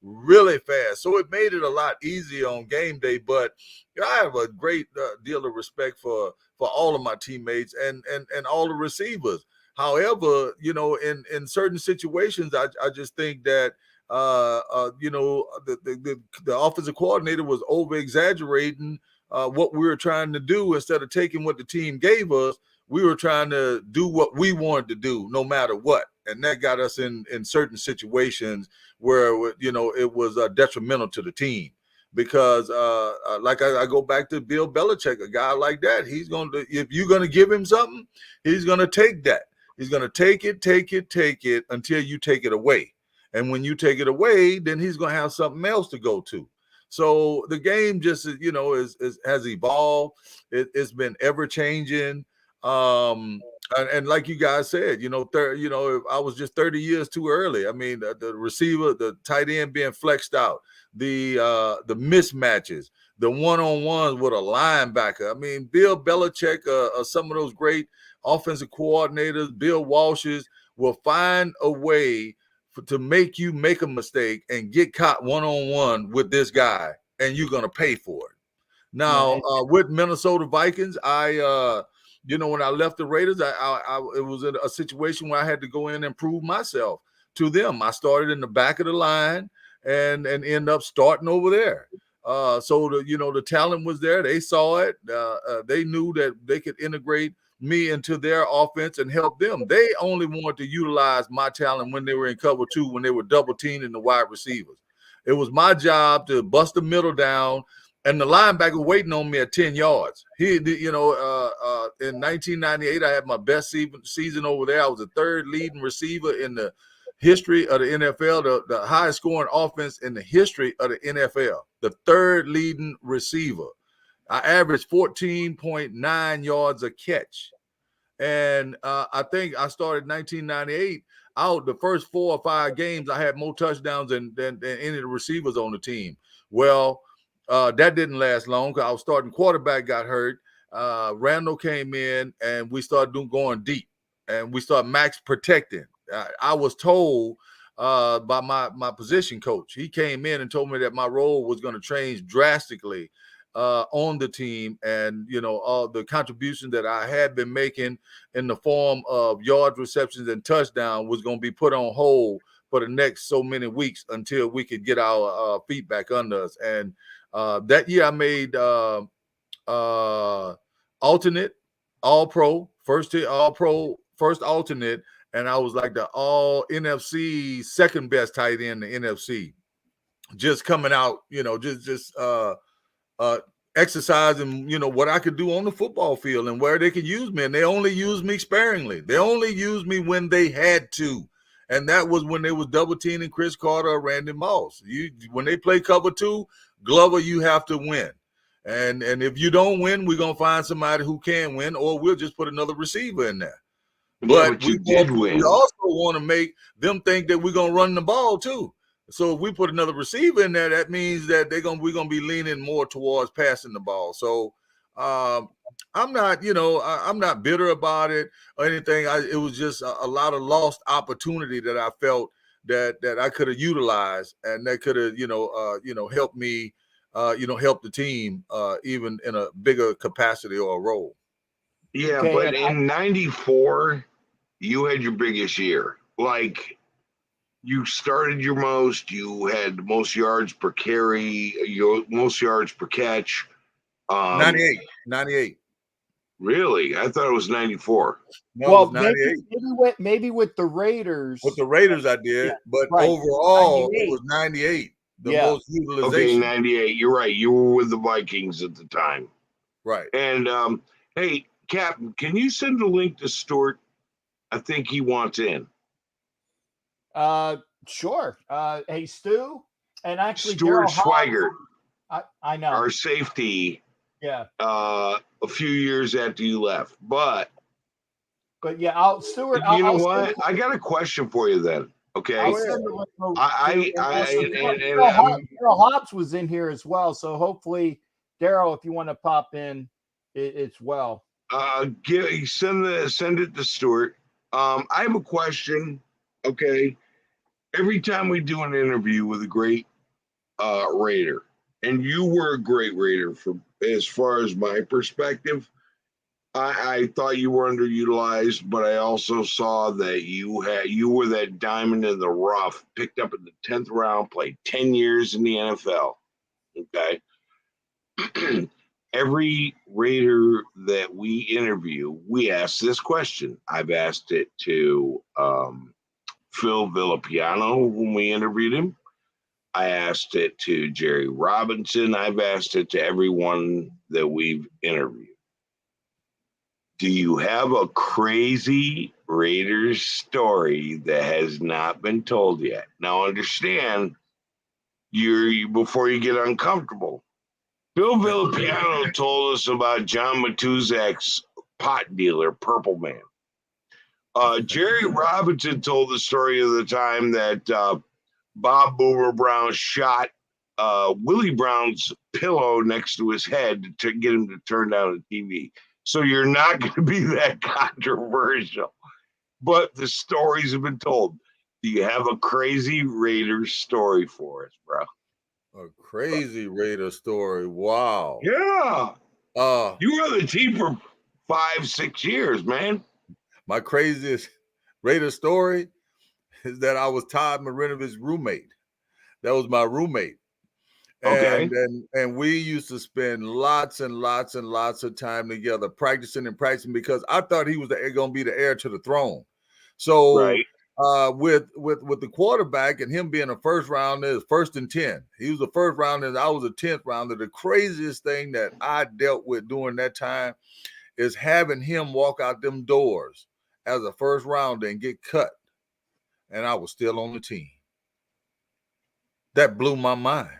really fast. So it made it a lot easier on game day. But I have a great deal of respect for all of my teammates and all the receivers. However, in certain situations, I just think that the offensive coordinator was over exaggerating what we were trying to do. Instead of taking what the team gave us, we were trying to do what we wanted to do, no matter what. And that got us in certain situations where, it was detrimental to the team. Because like I go back to Bill Belichick, a guy like that, if you're going to give him something, he's going to take that. He's going to take it until you take it away. And when you take it away, then he's going to have something else to go to. So the game just, has evolved. It's been ever changing. And like you guys said, I was just 30 years too early. I mean, the receiver, the tight end being flexed out, the mismatches, the one-on-ones with a linebacker. I mean, Bill Belichick, some of those great offensive coordinators, Bill Walsh's, will find a way to make you make a mistake and get caught one-on-one with this guy, and you're going to pay for it. Now, with Minnesota Vikings, when I left the Raiders, it was in a situation where I had to go in and prove myself to them. I started in the back of the line and end up starting over there. So the talent was there. They saw it. They knew that they could integrate me into their offense and help them. They only wanted to utilize my talent when they were in cover 2, when they were double teaming the wide receivers. It was my job to bust the middle down, and the linebacker waiting on me at 10 yards. In 1998, I had my best season over there. I was the 3rd leading receiver in the history of the NFL, the highest scoring offense in the history of the NFL, the 3rd leading receiver. I averaged 14.9 yards a catch. And I think I started 1998 out. The first 4 or 5 games, I had more touchdowns than any of the receivers on the team. Well, that didn't last long because our starting quarterback got hurt. Randall came in and we started going deep, and we started max protecting. I was told by my position coach. He came in and told me that my role was going to change drastically on the team, and all the contribution that I had been making in the form of yards, receptions, and touchdown was going to be put on hold for the next so many weeks until we could get our feet back under us. And that year I made alternate, all pro, first all pro, first alternate, and I was like the all NFC second best tight end in the NFC. Just coming out, just exercising, what I could do on the football field and where they could use me. And they only used me sparingly. They only used me when they had to. And that was when they was double teaming Chris Carter or Randy Moss. When they play cover two, Glover, you have to win. And if you don't win, we're going to find somebody who can win, or we'll just put another receiver in there. But you did win. We also want to make them think that we're going to run the ball too. So if we put another receiver in there, that means that we're going to be leaning more towards passing the ball. So I'm not, I'm not bitter about it or anything. It was just a lot of lost opportunity that I felt that I could have utilized, and that could have, helped me, help the team even in a bigger capacity or a role. Yeah, okay, but in '94, you had your biggest year. Like, you started your most, you had the most yards per carry, your most yards per catch. 98. Really? I thought it was 94. No, well, it was 98. Maybe with the Raiders. With the Raiders I did, yeah, but right. Overall 98. It was 98. The most utilization. Okay, 98. You're right. You were with the Vikings at the time. Right. And hey, Captain, can you send a link to Stuart? I think he wants in. Sure. Hey, Stu, and actually Stuart Swigert. I know. Our safety. Yeah. A few years after you left, but yeah, Stuart. You know what? I got a question for you then. Okay. Daryl Hobbs was in here as well, so hopefully, Daryl, if you want to pop in, it's well. Send it to Stuart. I have a question. Okay. Every time we do an interview with a great Raider, and you were a great Raider as far as my perspective, I thought you were underutilized, but I also saw that you were that diamond in the rough, picked up in the 10th round, played 10 years in the NFL. Okay. Every Raider that we interview, we ask this question. I've asked it to Phil Villapiano when we interviewed him. I asked it to Jerry Robinson. I've asked it to everyone that we've interviewed. Do you have a crazy Raiders story that has not been told yet? Now, understand, before you get uncomfortable, Bill Villapiano told us about John Matuzak's pot dealer, Purple Man. Jerry Robinson told the story of the time that Bob Boomer Brown shot Willie Brown's pillow next to his head to get him to turn down the TV. So you're not going to be that controversial. But the stories have been told. Do you have a crazy Raiders story for us, bro? A crazy Raider story. Wow. Yeah. You were on the team for 5-6 years, man. My craziest Raider story is that I was Todd Marinovic's roommate. That was my roommate. Okay. And we used to spend lots and lots and lots of time together practicing because I thought he was going to be the heir to the throne. So right. With the quarterback and him being a first rounder, first and 10. He was a first rounder and I was a 10th rounder. The craziest thing that I dealt with during that time is having him walk out them doors as a first rounder and get cut. And I was still on the team. That blew my mind.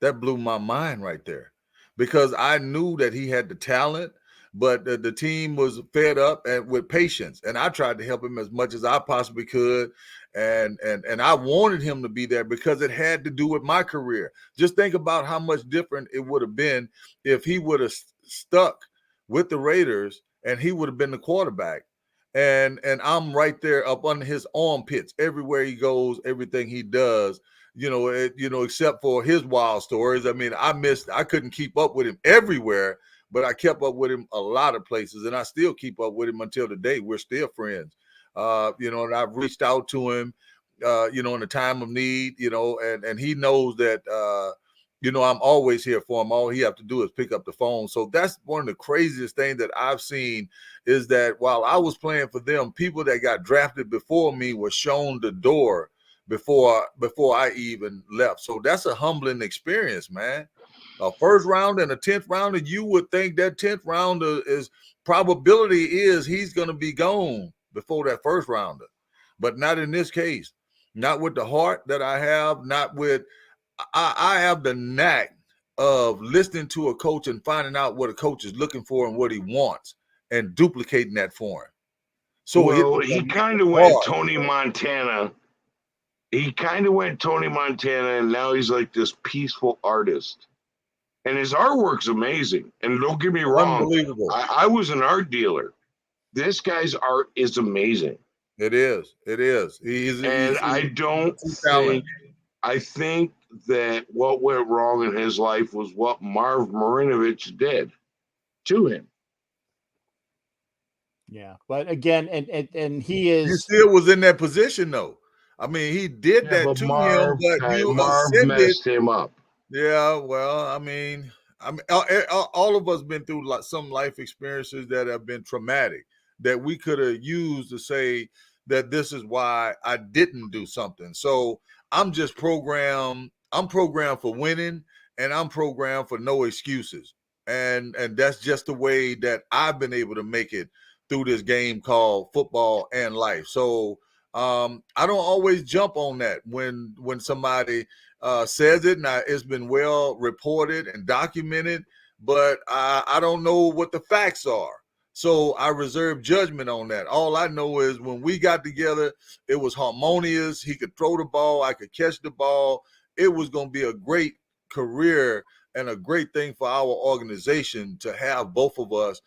That blew my mind right there, because I knew that he had the talent, but the team was fed up and with patience. And I tried to help him as much as I possibly could. And I wanted him to be there because it had to do with my career. Just think about how much different it would have been if he would have stuck with the Raiders, and he would have been the quarterback. And I'm right there up under his armpits everywhere he goes, everything he does. Except for his wild stories. I mean, I couldn't keep up with him everywhere, but I kept up with him a lot of places, and I still keep up with him until today. We're still friends. And I've reached out to him, in a time of need, and he knows that, I'm always here for him. All he have to do is pick up the phone. So that's one of the craziest things that I've seen is that while I was playing for them, people that got drafted before me were shown the door before I even left. So that's a humbling experience, man. A first round and a 10th rounder, you would think that 10th rounder is probability is he's going to be gone before that first rounder, but not in this case. Not with the heart that I have, not with I have the knack of listening to a coach and finding out what a coach is looking for and what he wants and duplicating that for him. So he kind of went Tony Montana. He kind of went Tony Montana, and now he's like this peaceful artist. And his artwork's amazing. And don't get me wrong, unbelievable. I was an art dealer. This guy's art is amazing. It is. I think that what went wrong in his life was what Marv Marinovich did to him. Yeah, but again, and he still was in that position though. I mean, he did that to him, but Marv messed him up. Yeah, well, I mean, all of us been through some life experiences that have been traumatic that we could have used to say that this is why I didn't do something. So I'm just programmed. I'm programmed for winning, and I'm programmed for no excuses. And that's just the way that I've been able to make it through this game called football and life. So I don't always jump on that when somebody says it. Now, it's been well reported and documented, but I don't know what the facts are. So I reserve judgment on that. All I know is when we got together, it was harmonious. He could throw the ball. I could catch the ball. It was going to be a great career and a great thing for our organization to have both of us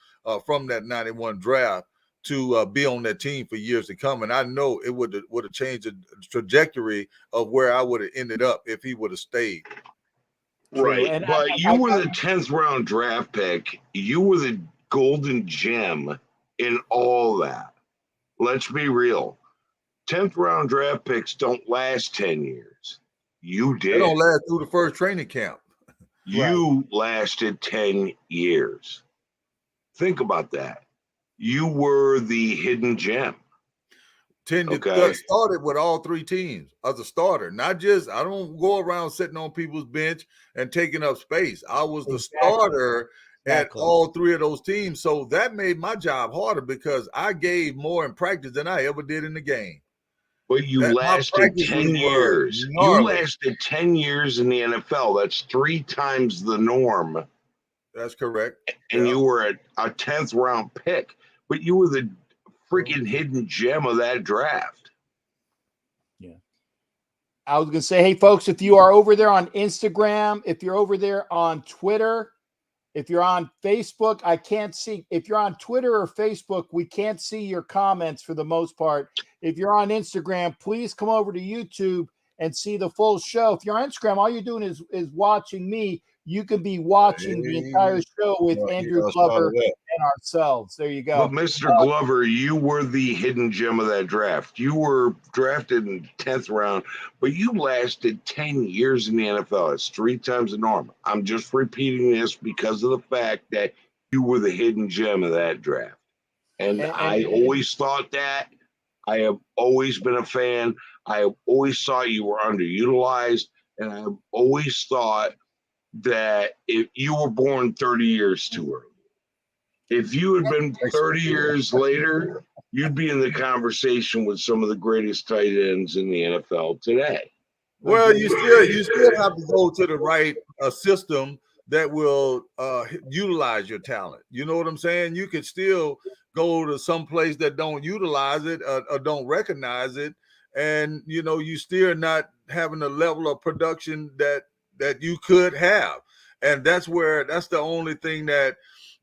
from that 91 draft to be on that team for years to come. And I know it would have changed the trajectory of where I would have ended up if he would have stayed. Right. But you were the 10th round draft pick. You were the golden gem in all that. Let's be real. 10th round draft picks don't last 10 years. You did. They don't last through the first training camp. You lasted 10 years. Think about that. You were the hidden gem. Started with all three teams as a starter. Not just, I don't go around sitting on people's bench and taking up space. I was the starter at all three of those teams. So that made my job harder because I gave more in practice than I ever did in the game. But you lasted 10 years. You lasted 10 years in the NFL. That's 3 times the norm. That's correct. And you were a 10th round pick, but you were the freaking hidden gem of that draft. Yeah. I was going to say, hey, folks, if you are over there on Instagram, if you're over there on Twitter, if you're on Facebook, I can't see. If you're on Twitter or Facebook, we can't see your comments for the most part. If you're on Instagram, please come over to YouTube and see the full show. If you're on Instagram, all you're doing is watching me. You can be watching the entire show with Andrew Glover and ourselves. There you go. But Mr. Glover, you were the hidden gem of that draft. You were drafted in the 10th round, but you lasted 10 years in the NFL. It's 3 times the norm. I'm just repeating this because of the fact that you were the hidden gem of that draft. And I always thought that. I have always been a fan. I have always thought you were underutilized. And I have always thought that if you were born 30 years too early, if you had been 30 years later, you'd be in the conversation with some of the greatest tight ends in the NFL today. Well, you still have to go to the right system that will utilize your talent. You know what I'm saying? You could still go to some place that don't utilize it or don't recognize it, and you still not having the level of production that you could have. And that's the only thing that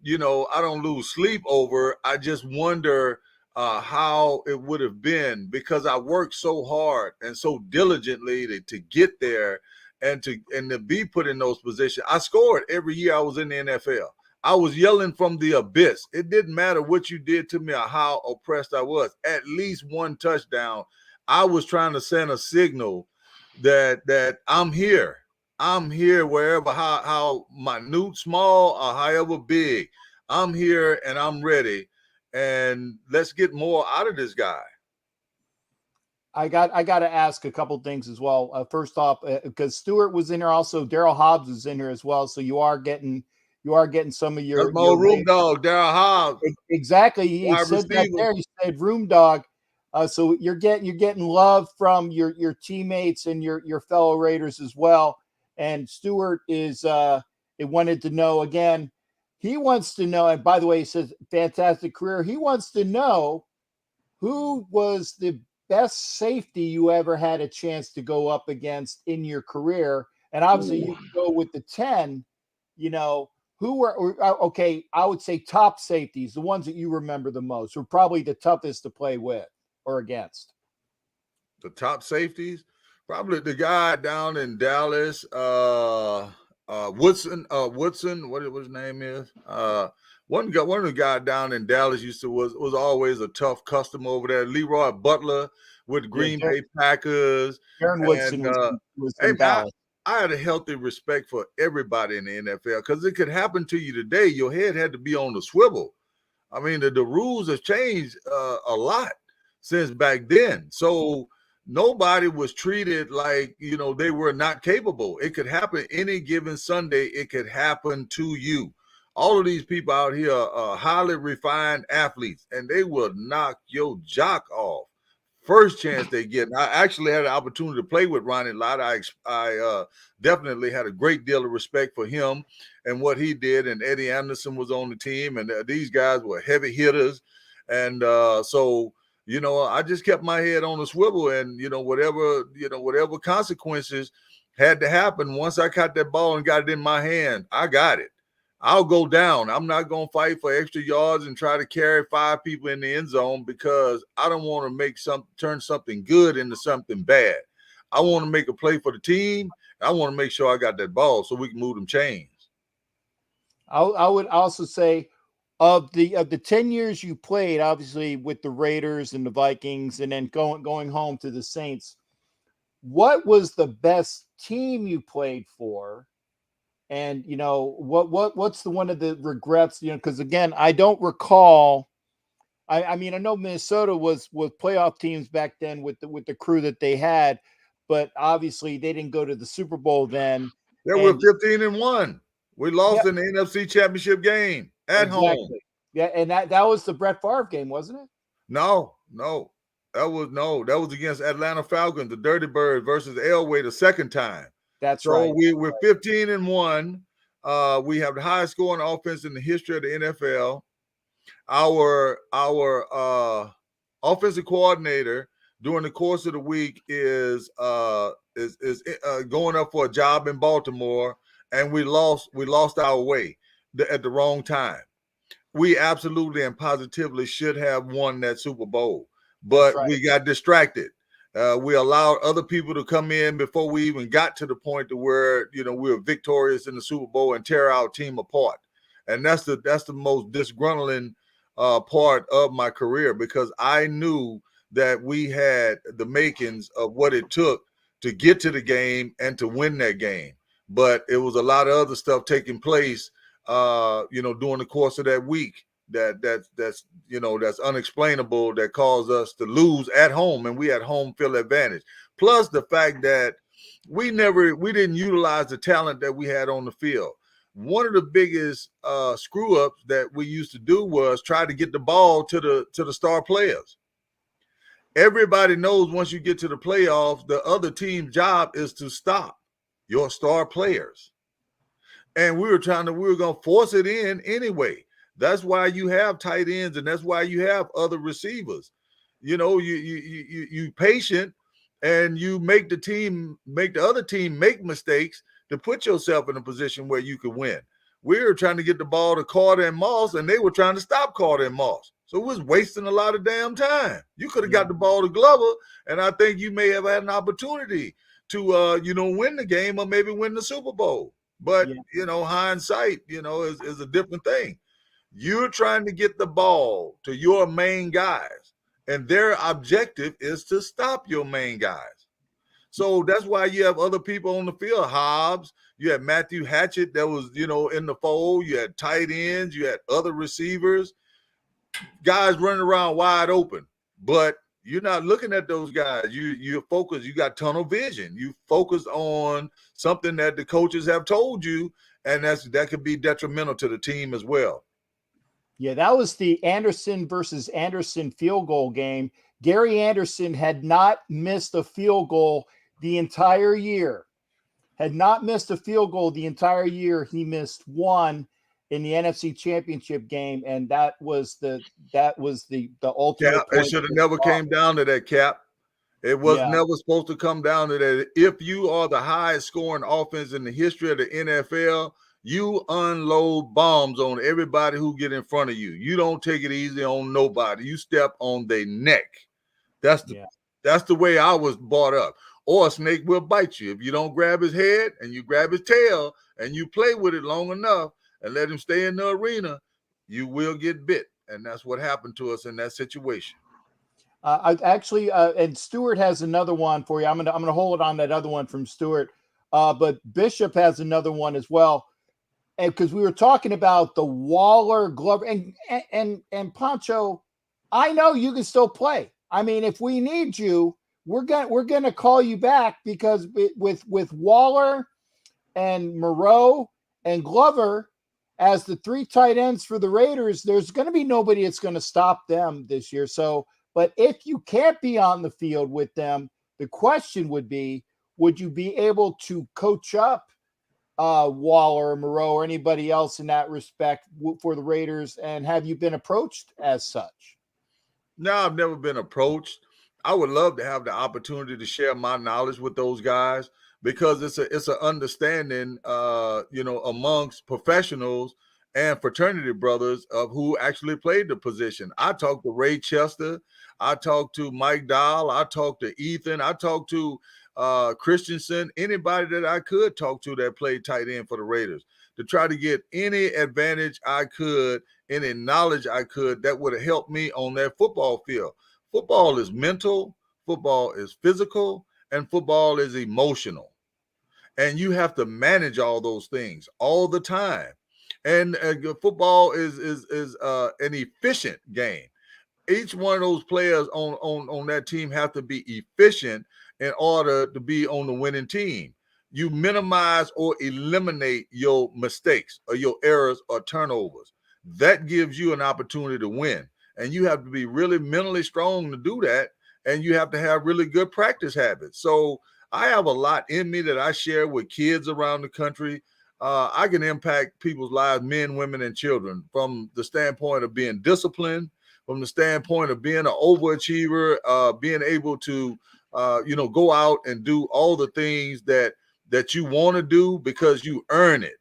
I don't lose sleep over. I just wonder how it would have been, because I worked so hard and so diligently to get there and to be put in those positions. I scored every year I was in the NFL. I was yelling from the abyss. It didn't matter what you did to me or how oppressed I was. At least one touchdown. I was trying to send a signal that I'm here. I'm here wherever, how minute, small, or however big. I'm here and I'm ready. And let's get more out of this guy. I got to ask a couple things as well. First off, because Stewart was in here, also Daryl Hobbs is in here as well. So you are getting some of That's my your old room dog, Daryl Hobbs. Exactly. He Wide said that receiver. there. He said room dog. So you're getting love from your teammates and your fellow Raiders as well. And Stewart is it wanted to know again. He wants to know, and by the way, he says fantastic career. He wants to know who was the best safety you ever had a chance to go up against in your career. And obviously you go with the 10, who were okay, I would say top safeties, the ones that you remember the most, were probably the toughest to play with or against. The top safeties, probably the guy down in Dallas, Woodson, what his name is. One of the guys down in Dallas was always a tough customer over there. Leroy Butler with Green Bay Packers. Darren Woodson was in Dallas. I had a healthy respect for everybody in the NFL, because it could happen to you today. Your head had to be on the swivel. I mean, the rules have changed a lot since back then. So nobody was treated like, they were not capable. It could happen any given Sunday. It could happen to you. All of these people out here are highly refined athletes, and they will knock your jock off first chance they get. And I actually had an opportunity to play with Ronnie Lott. I definitely had a great deal of respect for him and what he did. And Eddie Anderson was on the team, and these guys were heavy hitters. And so I just kept my head on the swivel, and whatever consequences had to happen. Once I caught that ball and got it in my hand, I got it. I'll go down. I'm not going to fight for extra yards and try to carry 5 people in the end zone, because I don't want to turn something good into something bad. I want to make a play for the team. I want to make sure I got that ball so we can move them chains. I would also say, of the 10 years you played, obviously with the Raiders and the Vikings, and then going home to the Saints, what was the best team you played for? And what's the one of the regrets? Because again, I don't recall. I mean, I know Minnesota was playoff teams back then with the crew that they had, but obviously they didn't go to the Super Bowl then. They were 15-1. We lost in the NFC Championship game at home. Yeah, and that was the Brett Favre game, wasn't it? No. That was against Atlanta Falcons, the Dirty Bird versus Elway the second time. That's right. So we're 15-1. We have the highest scoring offense in the history of the NFL. Our offensive coordinator during the course of the week is going up for a job in Baltimore, and we lost our way at the wrong time. We absolutely and positively should have won that Super Bowl, but we got distracted. We allowed other people to come in before we even got to the point to where we were victorious in the Super Bowl and tear our team apart. And that's the most disgruntling part of my career, because I knew that we had the makings of what it took to get to the game and to win that game. But it was a lot of other stuff taking place, during the course of that week that's unexplainable, that caused us to lose at home, and we had home field advantage. Plus the fact that we didn't utilize the talent that we had on the field. One of the biggest screw ups that we used to do was try to get the ball to the star players. Everybody knows once you get to the playoffs, the other team's job is to stop your star players. And we were going to force it in anyway. That's why you have tight ends, and that's why you have other receivers. You patient, and you make the other team make mistakes to put yourself in a position where you could win. We were trying to get the ball to Carter and Moss, and they were trying to stop Carter and Moss. So it was wasting a lot of damn time. You could have got the ball to Glover, and I think you may have had an opportunity to, win the game or maybe win the Super Bowl. But, hindsight, is a different thing. You're trying to get the ball to your main guys, and their objective is to stop your main guys. So that's why you have other people on the field. Hobbs, you had Matthew Hatchett that was, in the fold. You had tight ends. You had other receivers. Guys running around wide open. But you're not looking at those guys. You're focused. You got tunnel vision. You focus on something that the coaches have told you, and that could be detrimental to the team as well. Yeah, that was the Anderson versus Anderson field goal game. Gary Anderson had not missed a field goal the entire year. He missed one in the NFC Championship game, and that was the ultimate. Cap, it should have never came down to that, Cap. It was never supposed to come down to that. If you are the highest scoring offense in the history of the NFL, you unload bombs on everybody who get in front of you. You don't take it easy on nobody. You step on their neck. That's the way I was brought up. Or a snake will bite you. If you don't grab his head and you grab his tail and you play with it long enough and let him stay in the arena, you will get bit. And that's what happened to us in that situation. And Stewart has another one for you. I'm gonna hold on that other one from Stewart. But Bishop has another one as well. And because we were talking about the Waller, Glover, and Poncho, I know you can still play. I mean, if we need you, we're gonna call you back, because with Waller and Moreau and Glover as the three tight ends for the Raiders, there's going to be nobody that's going to stop them this year. So, but if you can't be on the field with them, the question would be, would you be able to coach up Waller or Moreau or anybody else in that respect for the Raiders? And have you been approached as such? No, I've never been approached. I would love to have the opportunity to share my knowledge with those guys, because it's an understanding, amongst professionals and fraternity brothers of who actually played the position. I talked to Ray Chester. I talked to Mike Dahl. I talked to Ethan. I talked to Christensen, anybody that I could talk to that played tight end for the Raiders, to try to get any advantage I could, any knowledge I could that would have helped me on that football field. Football is mental, football is physical, and football is emotional. And you have to manage all those things all the time. And football is an efficient game. Each one of those players on that team have to be efficient in order to be on the winning team. You minimize or eliminate your mistakes or your errors or turnovers. That gives you an opportunity to win. And you have to be really mentally strong to do that. And you have to have really good practice habits. So I have a lot in me that I share with kids around the country. I can impact people's lives, men, women, and children, from the standpoint of being disciplined, from the standpoint of being an overachiever, being able to, go out and do all the things that you want to do because you earn it.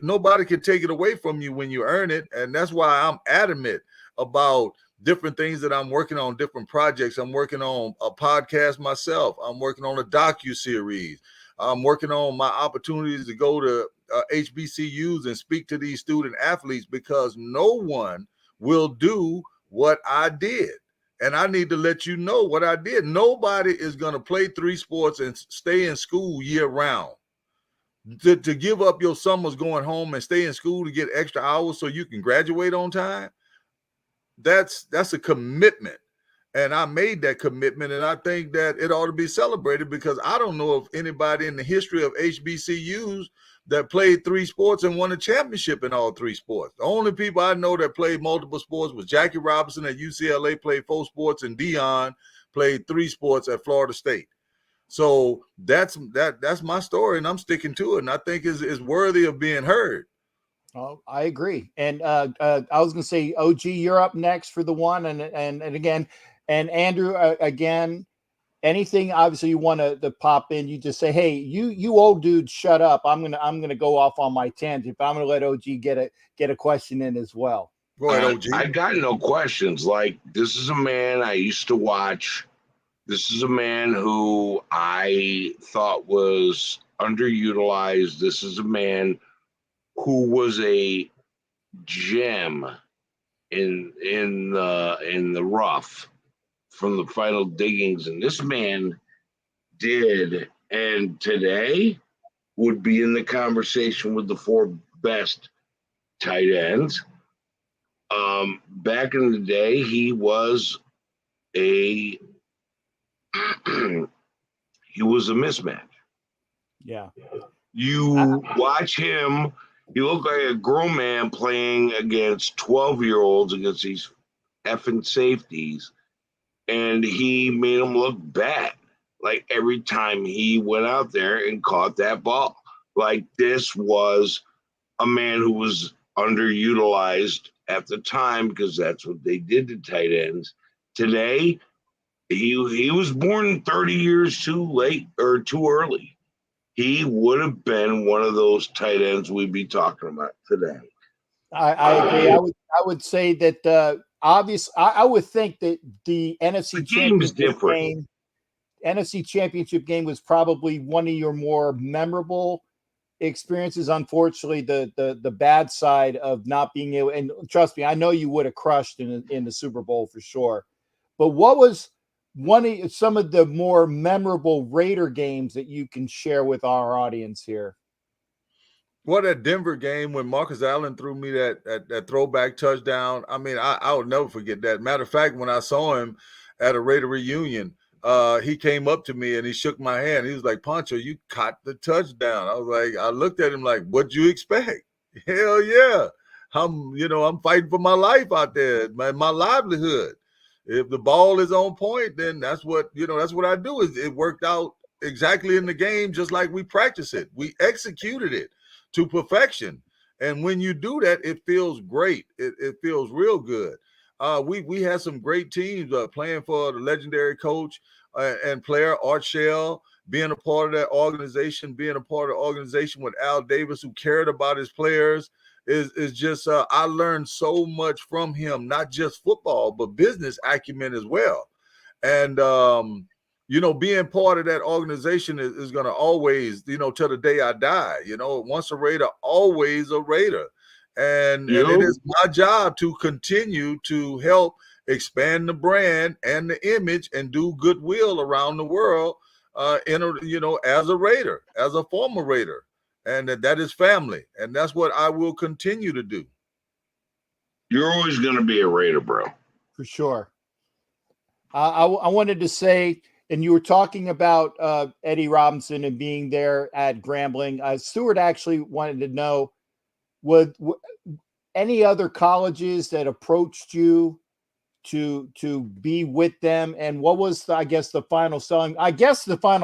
Nobody can take it away from you when you earn it. And that's why I'm adamant about different things that I'm working on, different projects. I'm working on a podcast myself. I'm working on a docu-series. I'm working on my opportunities to go to HBCUs and speak to these student athletes, because no one will do what I did. And I need to let you know what I did. Nobody is going to play 3 sports and stay in school year round. To give up your summers going home and stay in school to get extra hours so you can graduate on time, that's a commitment. And I made that commitment, and I think that it ought to be celebrated, because I don't know of anybody in the history of HBCUs that played 3 sports and won a championship in all 3 sports. The only people I know that played multiple sports was Jackie Robinson at UCLA, played 4 sports, and Dion played 3 sports at Florida State. So that's my story, and I'm sticking to it, and I think is worthy of being heard. Oh, I agree. And I was going to say, OG, you're up next for the one, and again, and Andrew, again, anything obviously you want to pop in, you just say, hey, you old dudes, shut up. I'm gonna go off on my tangent, but I'm gonna let OG get a question in as well. Go ahead, OG. I got no questions. Like, this is a man I used to watch. This is a man who I thought was underutilized. This is a man who was a gem in the rough from the final diggings, and this man did, and today would be in the conversation with the four best tight ends. Back in the day, he was a he was a mismatch. Yeah. You watch him, he looked like a grown man playing against 12-year-olds against these effing safeties, and he made them look bad. Like, every time he went out there and caught that ball. Like, this was a man who was underutilized at the time, because that's what they did to tight ends. Today, he was born 30 years too late or too early. He would have been one of those tight ends we'd be talking about today. I agree. I would say that I would think that the NFC Championship game was probably one of your more memorable experiences. Unfortunately, the bad side of not being able, and trust me, I know you would have crushed in the Super Bowl for sure. But what was some of the more memorable Raider games that you can share with our audience here? Well, that Denver game when Marcus Allen threw me that throwback touchdown. I mean, I will never forget that. Matter of fact, when I saw him at a Raider reunion, he came up to me and he shook my hand. He was like, Poncho, you caught the touchdown. I was like, I looked at him like, what'd you expect? Hell yeah. I'm fighting for my life out there, my livelihood. If the ball is on point, then that's what I do. It worked out exactly in the game, just like we practice it. We executed it to perfection. And when you do that, it feels great. It feels real good. We had some great teams playing for the legendary coach and player Art Shell, being a part of that organization, with Al Davis, who cared about his players. Is just I learned so much from him, not just football, but business acumen as well. And being part of that organization is going to always, till the day I die. Once a Raider, always a Raider. And it is my job to continue to help expand the brand and the image and do goodwill around the world as a Raider, as a former Raider. And that is family. And that's what I will continue to do. You're always going to be a Raider, bro. For sure. I wanted to say, and you were talking about Eddie Robinson and being there at Grambling. Stuart actually wanted to know, would any other colleges that approached you to be with them, and what was the final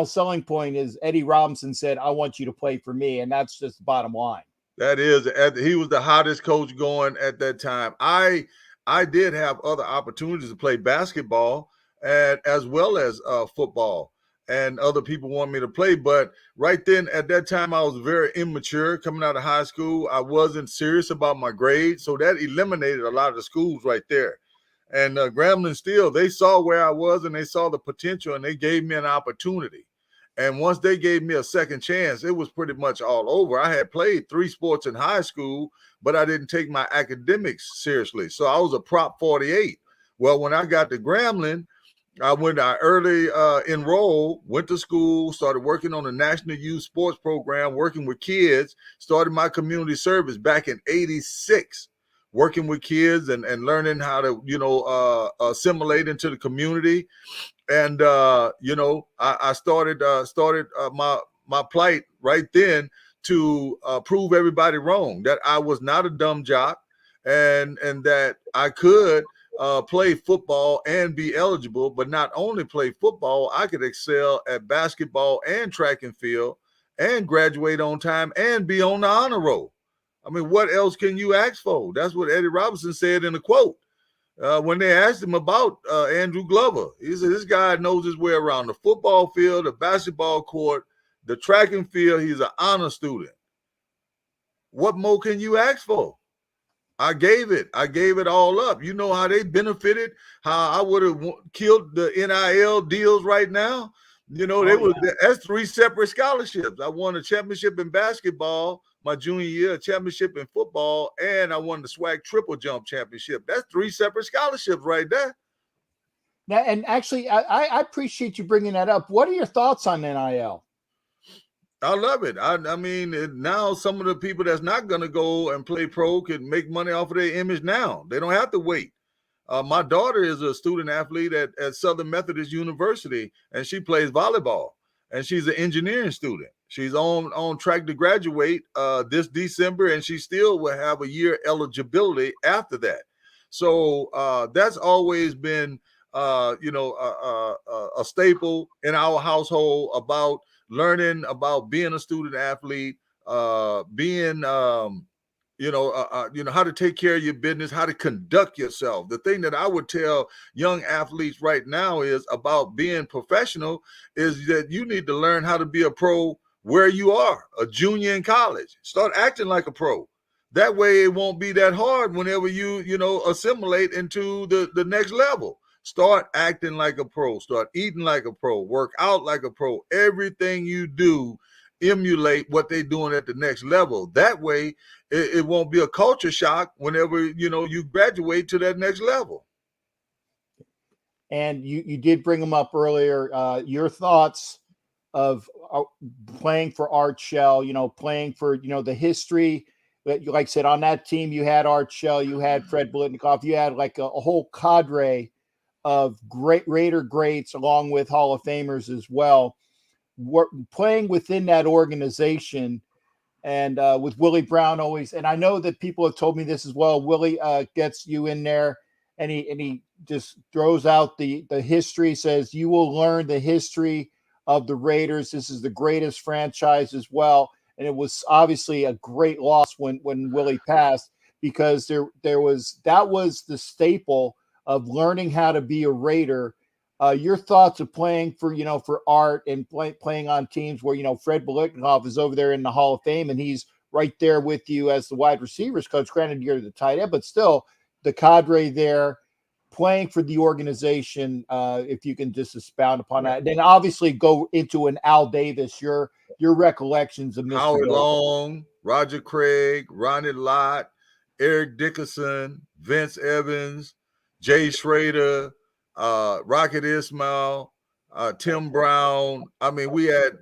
selling point is Eddie Robinson said, I want you to play for me, and that's just the bottom line. That is, he was the hottest coach going at that time. I did have other opportunities to play basketball and as well as football, and other people want me to play. But right then, at that time, I was very immature coming out of high school. I wasn't serious about my grades, so that eliminated a lot of the schools right there. And Grambling still, they saw where I was and they saw the potential and they gave me an opportunity. And once they gave me a second chance, it was pretty much all over. I had played 3 sports in high school, but I didn't take my academics seriously. So I was a prop 48. Well, when I got to Grambling, I early enrolled, went to school, started working on the National Youth Sports Program, working with kids, started my community service back in '86. Working with kids and learning how to, assimilate into the community. And, I started my plight right then to prove everybody wrong, that I was not a dumb jock and that I could play football and be eligible, but not only play football, I could excel at basketball and track and field and graduate on time and be on the honor roll. I mean, what else can you ask for? That's what Eddie Robinson said in the quote. when they asked him about Andrew Glover. He said, this guy knows his way around the football field, the basketball court, the track and field. He's an honor student. What more can you ask for? I gave it all up. You know how they benefited, how I would have killed the NIL deals right now. You know, that's 3 separate scholarships. I won a championship in basketball my junior year, a championship in football, and I won the SWAC triple jump championship. That's 3 separate scholarships right there. Now, and actually, I appreciate you bringing that up. What are your thoughts on NIL? I love it. I mean, now some of the people that's not going to go and play pro can make money off of their image now. They don't have to wait. My daughter is a student athlete at Southern Methodist University, and she plays volleyball, and she's an engineering student. She's on track to graduate this December, and she still will have a year eligibility after that. So that's always been, a staple in our household about learning about being a student athlete, being how to take care of your business, how to conduct yourself. The thing that I would tell young athletes right now is about being professional is that you need to learn how to be a pro where you are, a junior in college. Start acting like a pro. That way it won't be that hard whenever you assimilate into the next level. Start acting like a pro. Start eating like a pro. Work out like a pro. Everything you do, emulate what they're doing at the next level. That way, it won't be a culture shock whenever you graduate to that next level. And you did bring them up earlier. Your thoughts of playing for Art Shell, playing for the history. Like I said, on that team, you had Art Shell, you had Fred Blitnikoff, you had like a whole cadre of great Raider greats along with Hall of Famers as well. Playing within that organization and with Willie Brown always. And I know that people have told me this as well. Willie gets you in there and he just throws out the history, says you will learn the history of the Raiders. This is the greatest franchise as well. And it was obviously a great loss when Willie passed, because that was the staple of learning how to be a Raider. Your thoughts of playing for Art and playing on teams where, Fred Blitnikoff is over there in the Hall of Fame and he's right there with you as the wide receivers coach. Granted, you're the tight end, but still the cadre there playing for the organization. If you can just expound upon that, and then obviously go into an Al Davis, your recollections of Mr. Howard Long, Roger Craig, Ronnie Lott, Eric Dickerson, Vince Evans, Jay Schrader, Rocket Ismail, Tim Brown. I mean, we had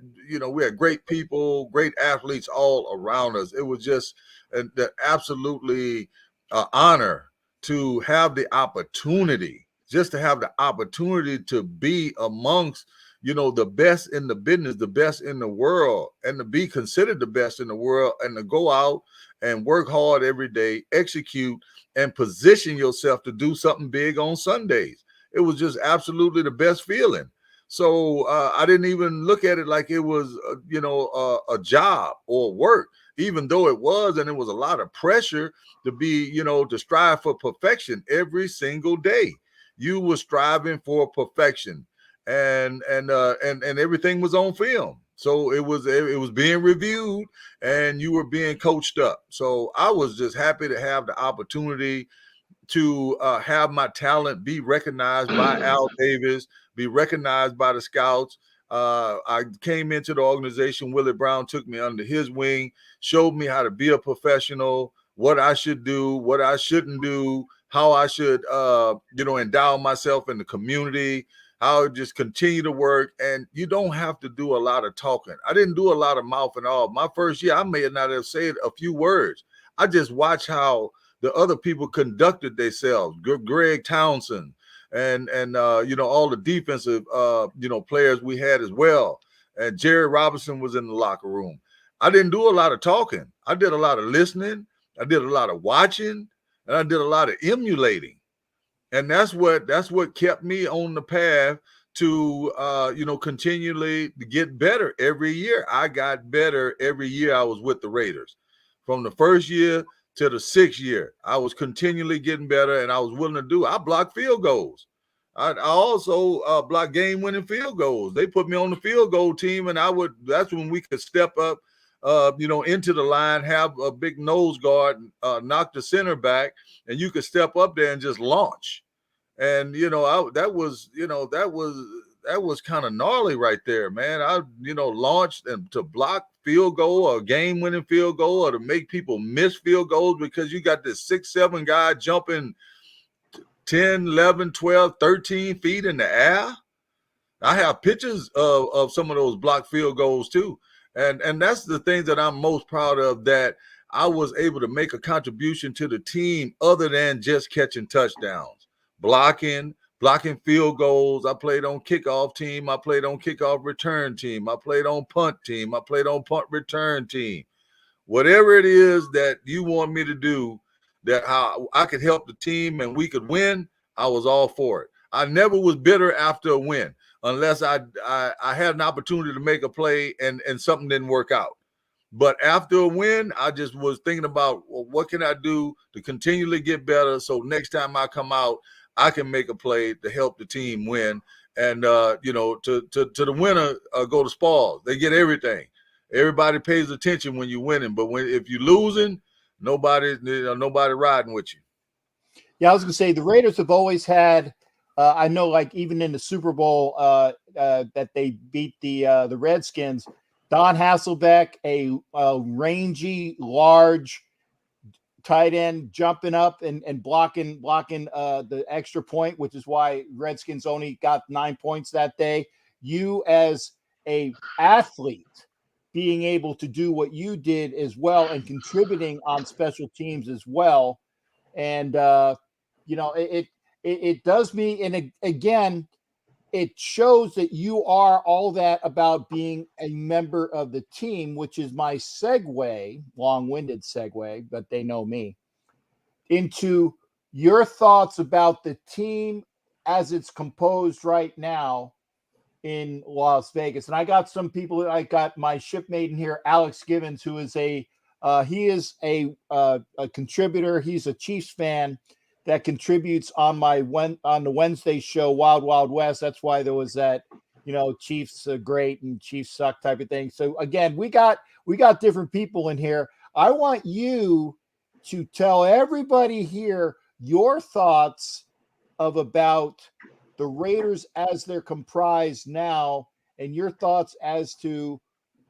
great people, great athletes all around us. It was just an absolutely honor to have the opportunity, to be amongst, the best in the business, the best in the world, and to be considered the best in the world, and to go out and work hard every day, execute, and position yourself to do something big on Sundays. It was just absolutely the best feeling. So I didn't even look at it like it was, a job or work, even though it was, and it was a lot of pressure to be, to strive for perfection every single day. You were striving for perfection, and everything was on film. So it was being reviewed, and you were being coached up. So I was just happy to have the opportunity to have my talent be recognized by Al Davis, be recognized by the scouts. I came into the organization. Willie Brown took me under his wing, showed me how to be a professional, what I should do, what I shouldn't do, how I should, endow myself in the community, how I just continue to work. And you don't have to do a lot of talking. I didn't do a lot of mouth and all. My first year, I may not have said a few words. I just watched how the other people conducted themselves. Greg Townsend and all the defensive players we had as well. And Jerry Robinson was in the locker room. I didn't do a lot of talking. I did a lot of listening. I did a lot of watching, and I did a lot of emulating. And that's what kept me on the path to continually get better every year. I got better every year I was with the Raiders. From the first year to the 6th year, I was continually getting better, and I was willing to do. I blocked field goals. I also blocked game-winning field goals. They put me on the field goal team, and that's when we could step up, into the line, have a big nose guard, knock the center back, and you could step up there and just launch. And that was kind of gnarly right there, man. I launched and to block field goal or game-winning field goal, or to make people miss field goals, because you got this 6'7" guy jumping 10, 11, 12, 13 feet in the air. I have pictures of some of those blocked field goals too. And that's the thing that I'm most proud of, that I was able to make a contribution to the team other than just catching touchdowns. Blocking field goals. I played on kickoff team. I played on kickoff return team. I played on punt team. I played on punt return team. Whatever it is that you want me to do, that how I could help the team and we could win, I was all for it. I never was bitter after a win, unless I had an opportunity to make a play and something didn't work out. But after a win, I just was thinking about, well, what can I do to continually get better, so next time I come out, I can make a play to help the team win. And to the winner go the spoils. They get everything. Everybody pays attention when you're winning, but if you're losing, nobody riding with you. Yeah, I was going to say the Raiders have always had. I know, like even in the Super Bowl that they beat the Redskins, Don Hasselbeck, a rangy, large tight end, jumping up and blocking the extra point, which is why Redskins only got 9 points that day. You as a athlete being able to do what you did as well, and contributing on special teams as well. And, it does me. And again, it shows that you are all that about being a member of the team, which is my segue, long-winded segue, but they know me, into your thoughts about the team as it's composed right now in Las Vegas. And I got some people. I got my shipmate in here, Alex Givens, who is a contributor. He's a Chiefs fan that contributes on the Wednesday show, Wild Wild West. That's why there was that, Chiefs great and Chiefs suck type of thing. So again, we got different people in here. I want you to tell everybody here your thoughts about the Raiders as they're comprised now, and your thoughts as to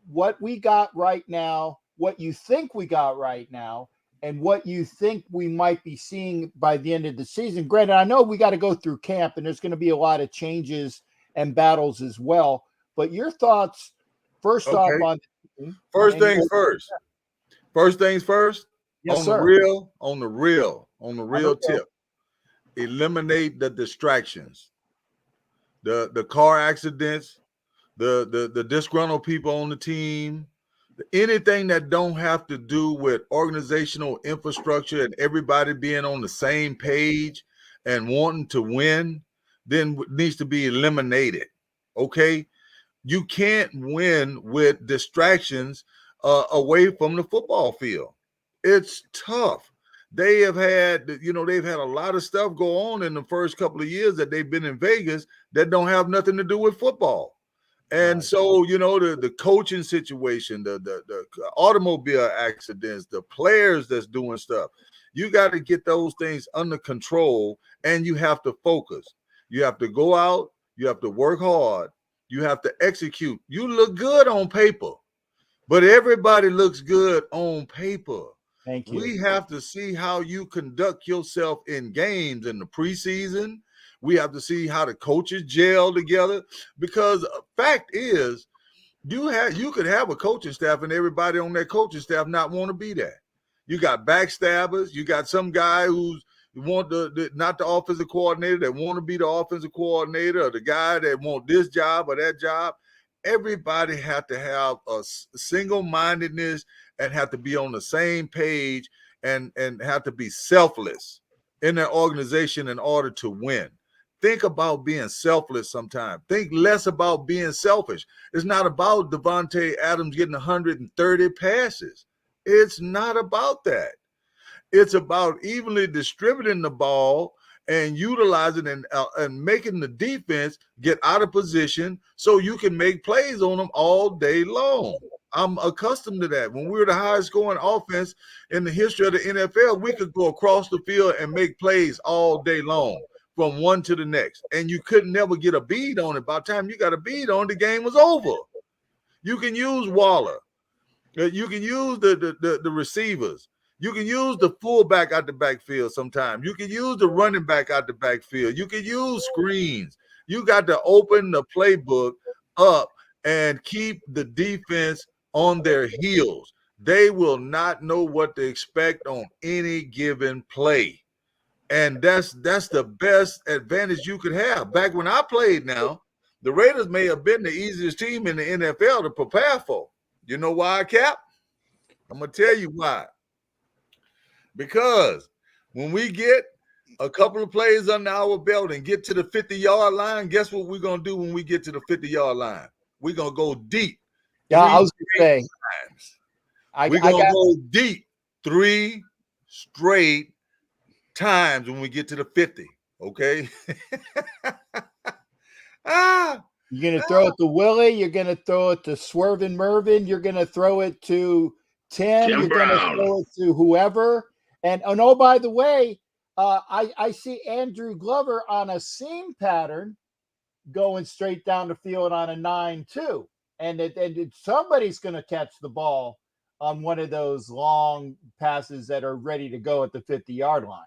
what we got right now, what you think we got right now, and what you think we might be seeing by the end of the season. Granted, I know we got to go through camp, and there's going to be a lot of changes and battles as well. But your thoughts, first off, on first things first. First things first. Yes, on sir. The real tip. Eliminate the distractions. The car accidents, the disgruntled people on the team, anything that don't have to do with organizational infrastructure and everybody being on the same page and wanting to win, then needs to be eliminated. Okay? You can't win with distractions away from the football field. It's tough. They've had a lot of stuff go on in the first couple of years that they've been in Vegas that don't have nothing to do with football. And so, the coaching situation, the automobile accidents, the players that's doing stuff, you got to get those things under control, and you have to focus. You have to go out. You have to work hard. You have to execute. You look good on paper, but everybody looks good on paper. Thank you. We have to see how you conduct yourself in games in the preseason. We have to see how the coaches gel together, because fact is, you could have a coaching staff and everybody on that coaching staff not want to be there. You got backstabbers. You got some guy who's not the offensive coordinator that want to be the offensive coordinator, or the guy that want this job or that job. Everybody have to have a single-mindedness and have to be on the same page and have to be selfless in their organization in order to win. Think about being selfless sometimes. Think less about being selfish. It's not about Devontae Adams getting 130 passes. It's not about that. It's about evenly distributing the ball and utilizing and making the defense get out of position so you can make plays on them all day long. I'm accustomed to that. When we were the highest scoring offense in the history of the NFL, we could go across the field and make plays all day long from one to the next. And you couldn't never get a bead on it. By the time you got a bead on it, the game was over. You can use Waller. You can use the receivers. You can use the fullback out the backfield sometimes. You can use the running back out the backfield. You can use screens. You got to open the playbook up and keep the defense on their heels. They will not know what to expect on any given play. And that's the best advantage you could have. Back when I played now, the Raiders may have been the easiest team in the NFL to prepare for. You know why, Cap? I'm going to tell you why. Because when we get a couple of plays under our belt and get to the 50-yard line, guess what we're going to do when we get to the 50-yard line? We're going to go deep. Yeah, I was going to say. We're going to go deep 3 straight times when we get to the 50, okay? You're going to throw it to Willie. You're going to throw it to Swervin' Mervin. You're going to throw it to Tim. You're going to throw it to whoever. And oh, by the way, I see Andrew Glover on a seam pattern going straight down the field on a 9-2. And somebody's going to catch the ball on one of those long passes that are ready to go at the 50-yard line.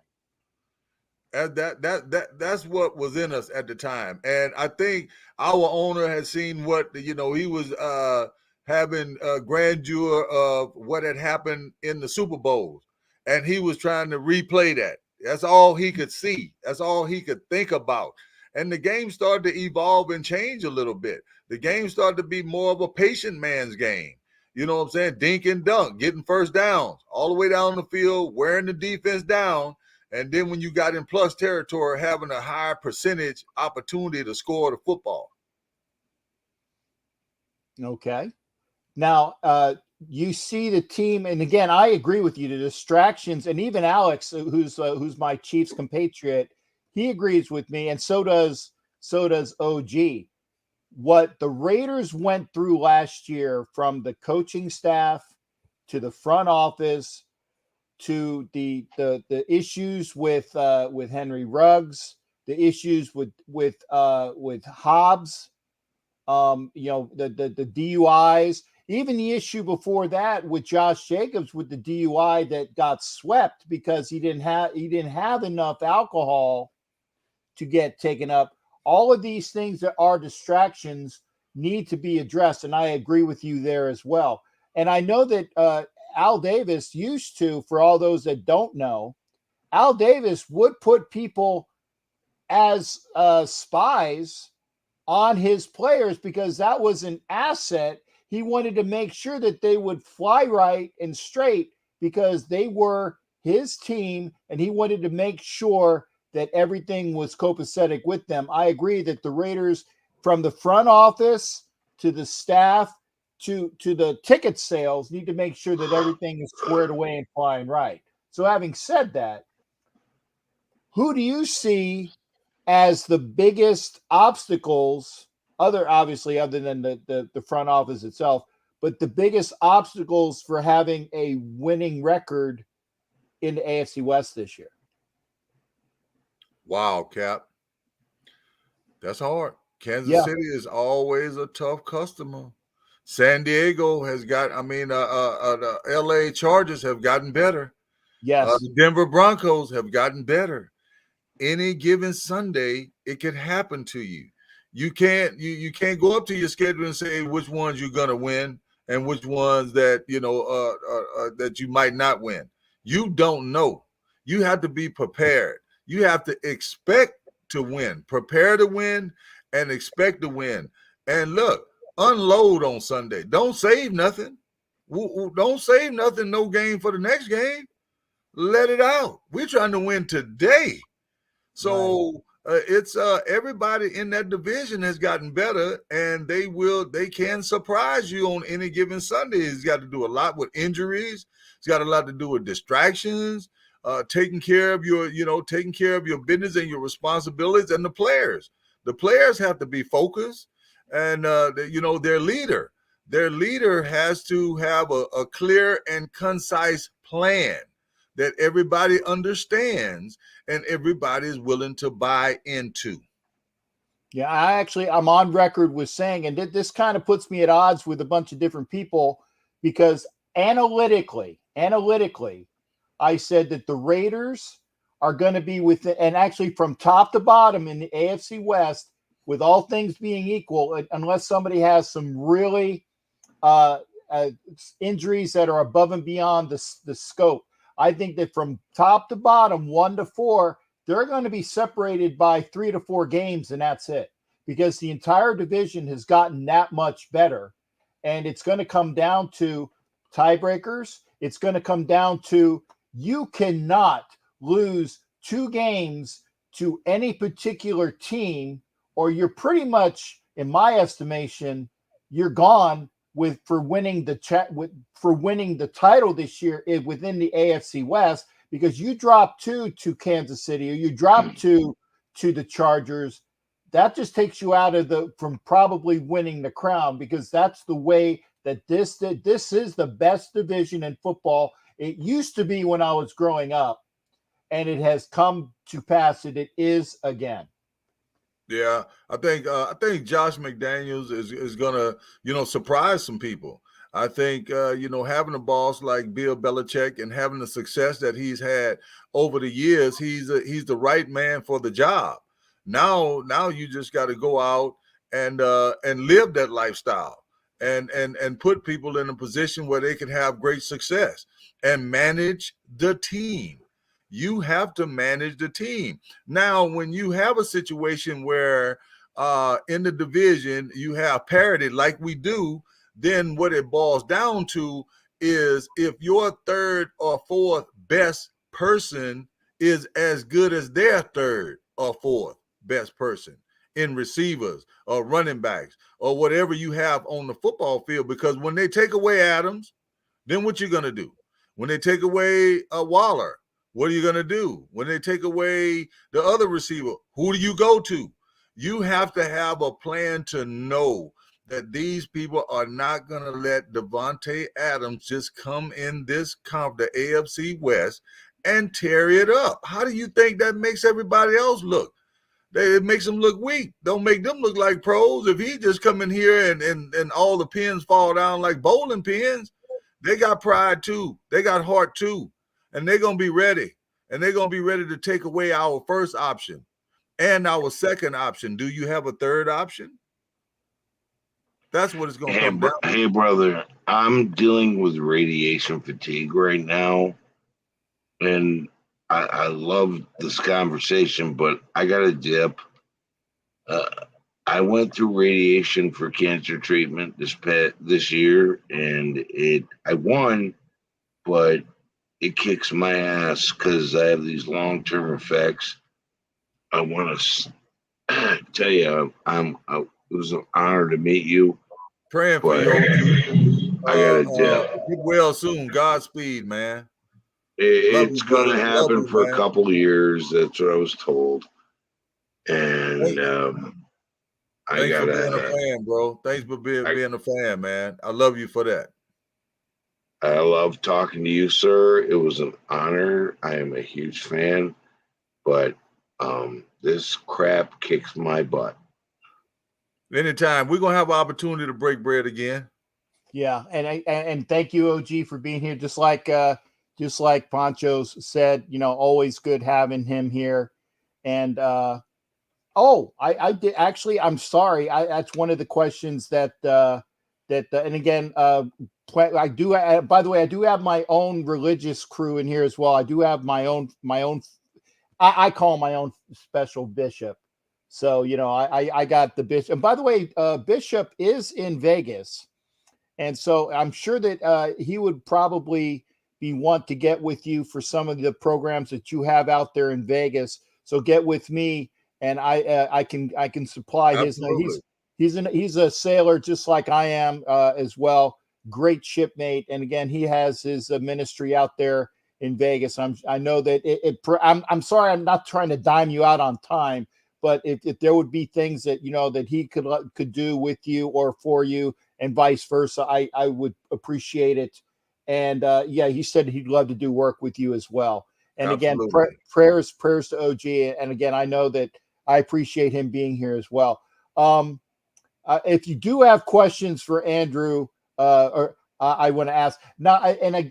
And that's what was in us at the time. And I think our owner had seen what, he was having a grandeur of what had happened in the Super Bowls. And he was trying to replay that. That's all he could see. That's all he could think about. And the game started to evolve and change a little bit. The game started to be more of a patient man's game. You know what I'm saying? Dink and dunk, getting first downs, all the way down the field, wearing the defense down. And then when you got in plus territory, having a higher percentage opportunity to score the football. Okay. Now, you see the team, and again, I agree with you. The distractions, and even Alex, who's my Chiefs compatriot, he agrees with me, and so does OG. What the Raiders went through last year, from the coaching staff to the front office to the issues with Henry Ruggs, the issues with Hobbs, the DUIs. Even the issue before that with Josh Jacobs with the DUI that got swept because he didn't have enough alcohol to get taken up. All of these things that are distractions need to be addressed, and I agree with you there as well. And I know that Al Davis used to, for all those that don't know, Al Davis would put people as spies on his players because that was an asset. He wanted to make sure that they would fly right and straight because they were his team, and he wanted to make sure that everything was copacetic with them. I agree that the Raiders, from the front office to the staff to the ticket sales, need to make sure that everything is squared away and flying right. So having said that, who do you see as the biggest obstacles, other than the front office itself, but the biggest obstacles for having a winning record in the AFC West this year? Wow, Cap. That's hard. Kansas City is always a tough customer. San Diego has got, the LA Chargers have gotten better. Yes. The Denver Broncos have gotten better. Any given Sunday, it could happen to you. You can't go up to your schedule and say which ones you're gonna win and which ones that that you might not win. You don't know. You have to be prepared. You have to expect to win, prepare to win, and expect to win. And look, unload on Sunday. Don't save nothing. Don't save nothing. No game for the next game. Let it out. We're trying to win today. So it's everybody in that division has gotten better, and they can surprise you on any given Sunday. It's got to do a lot with injuries. It's got a lot to do with distractions. taking care of taking care of your business and your responsibilities, and the players. The players have to be focused, and their leader has to have a clear and concise plan that everybody understands and everybody is willing to buy into. Yeah, I'm on record with saying, and this kind of puts me at odds with a bunch of different people, because analytically, I said that the Raiders are going to be within, and actually from top to bottom in the AFC West, with all things being equal, unless somebody has some really injuries that are above and beyond the scope, I think that from top to bottom, 1 to 4, they're going to be separated by 3 to 4 games, and that's it, because the entire division has gotten that much better. And it's going to come down to tiebreakers. It's going to come down to, you cannot lose 2 games to any particular team, or you're pretty much, in my estimation, you're gone for winning the title this year within the AFC West, because you drop 2 to Kansas City, or you drop 2 to the Chargers. That just takes you out of from probably winning the crown, because that's the way that this is the best division in football. It used to be when I was growing up, and it has come to pass that it is again. Yeah, I think Josh McDaniels is gonna surprise some people. I think having a boss like Bill Belichick and having the success that he's had over the years, he's the right man for the job. Now you just got to go out and live that lifestyle and put people in a position where they can have great success and manage the team. You have to manage the team. Now, when you have a situation where in the division you have parity like we do, then what it boils down to is, if your third or fourth best person is as good as their third or fourth best person in receivers or running backs or whatever you have on the football field. Because when they take away Adams, then what you going to do? When they take away Waller, what are you going to do? When they take away the other receiver, who do you go to? You have to have a plan to know that these people are not going to let Devontae Adams just come in the AFC West and tear it up. How do you think that makes everybody else look? It makes them look weak. Don't make them look like pros. If he just come in here and all the pins fall down like bowling pins, they got pride too. They got heart too. And they're going to be ready. And they're going to be ready to take away our first option and our second option. Do you have a third option? That's what it's going to come down to. Hey, brother, I'm dealing with radiation fatigue right now. And I love this conversation, but I got to dip. I went through radiation for cancer treatment this year, and I won, but it kicks my ass because I have these long-term effects. I want to tell you, it was an honor to meet you. Praying for you. I gotta dip. Get well soon. Godspeed, man. It's going to happen for a couple of years. That's what I was told. And thanks for being a fan, bro. Thanks for being a fan, man. I love you for that. I love talking to you, sir. It was an honor. I am a huge fan, but this crap kicks my butt. Anytime. We're gonna have an opportunity to break bread again. Yeah, and thank you, OG, for being here. Just like Poncho said, always good having him here. And I did actually. I'm sorry. That's one of the questions that and again, I do. By the way, I do have my own religious crew in here as well. I do have my own. I call my own special bishop. So I got the bishop. And by the way, Bishop is in Vegas, and so I'm sure that he would probably want to get with you for some of the programs that you have out there in Vegas. So get with me, and I can supply Absolutely. He's a sailor just like I am as well. Great shipmate, and again, he has his ministry out there in Vegas. I know that I'm sorry, I'm not trying to dime you out on time, but if there would be things that, that he could do with you or for you and vice versa, I would appreciate it. And he said he'd love to do work with you as well. And again, prayers to OG. And again, I know that I appreciate him being here as well. If you do have questions for Andrew, I want to ask now,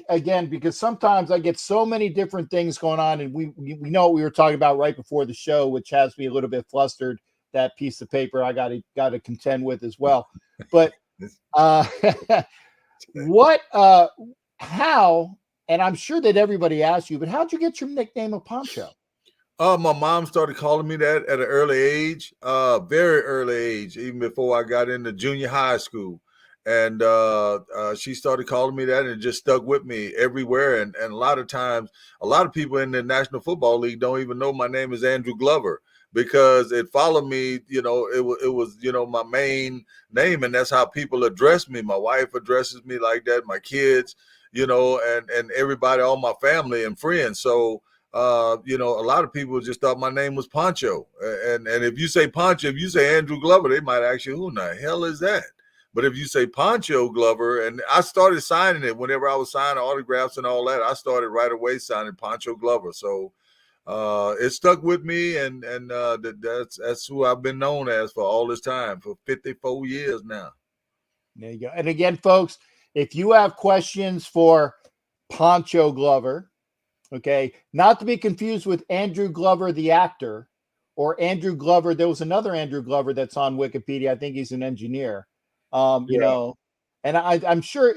again, because sometimes I get so many different things going on, and we know what we were talking about right before the show, which has me a little bit flustered. That piece of paper I got to contend with as well. But how? And I'm sure that everybody asked you, but how'd you get your nickname of Poncho? My mom started calling me that at an early age, very early age, even before I got into junior high school. And she started calling me that, and it just stuck with me everywhere. And a lot of times, a lot of people in the National Football League don't even know my name is Andrew Glover, because it followed me. It was my main name, and that's how people address me. My wife addresses me like that, my kids, and everybody, all my family and friends. So a lot of people just thought my name was Poncho. And if you say Poncho, if you say Andrew Glover, they might ask you, who in the hell is that? But if you say Poncho Glover, and I started signing it whenever I was signing autographs and all that, I started right away signing Poncho Glover. So it stuck with me, and that's who I've been known as for all this time, for 54 years now. There you go. And again, folks, if you have questions for Poncho Glover, okay, not to be confused with Andrew Glover, the actor, or Andrew Glover. There was another Andrew Glover that's on Wikipedia. I think he's an engineer. And I'm sure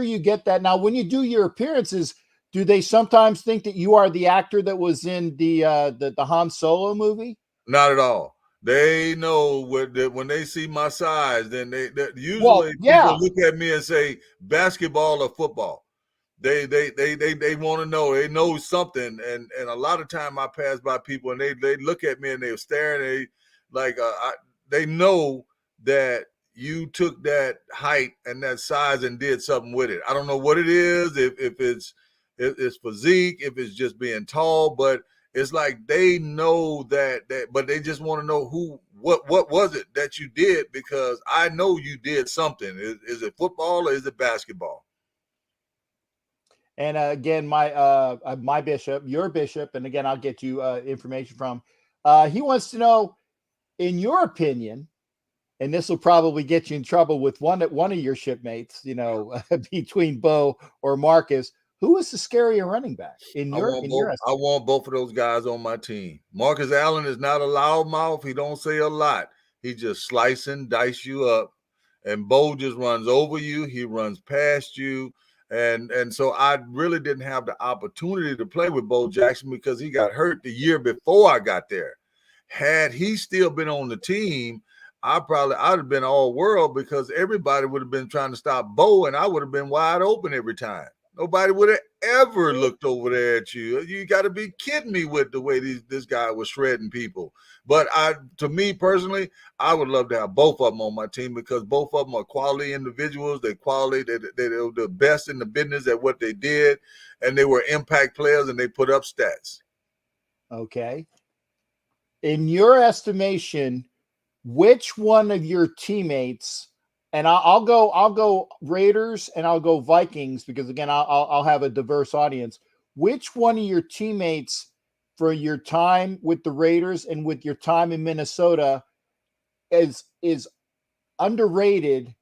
you get that. Now, when you do your appearances, do they sometimes think that you are the actor that was in the Han Solo movie? Not at all. They know when they see my size, then they usually people look at me and say basketball or football. They want to know. They know something, and a lot of time I pass by people and they look at me and they're staring. They know that you took that height and that size and did something with it. I don't know what it is. If it's physique, if it's just being tall, but it's like they know that, but they just want to know what was it that you did, because I know you did something. Is it football or is it basketball? And again, my bishop, your bishop, and again, I'll get you information from. He wants to know, in your opinion, and this will probably get you in trouble with one of your shipmates, between Bo or Marcus. Who is the scarier running back in your estimation? I want both of those guys on my team. Marcus Allen is not a loudmouth. He don't say a lot. He just slice and dice you up. And Bo just runs over you. He runs past you. And so I really didn't have the opportunity to play with Bo Jackson because he got hurt the year before I got there. Had he still been on the team, I'd have been all world, because everybody would have been trying to stop Bo, and I would have been wide open every time. Nobody would have ever looked over there at you. You got to be kidding me with the way this guy was shredding people. But to me personally, I would love to have both of them on my team, because both of them are quality individuals. They're quality. They're the best in the business at what they did, and they were impact players, and they put up stats. Okay. In your estimation, which one of your teammates, and I'll go Raiders and I'll go Vikings, because again, I'll have a diverse audience. Which one of your teammates, for your time with the Raiders and with your time in Minnesota, is underrated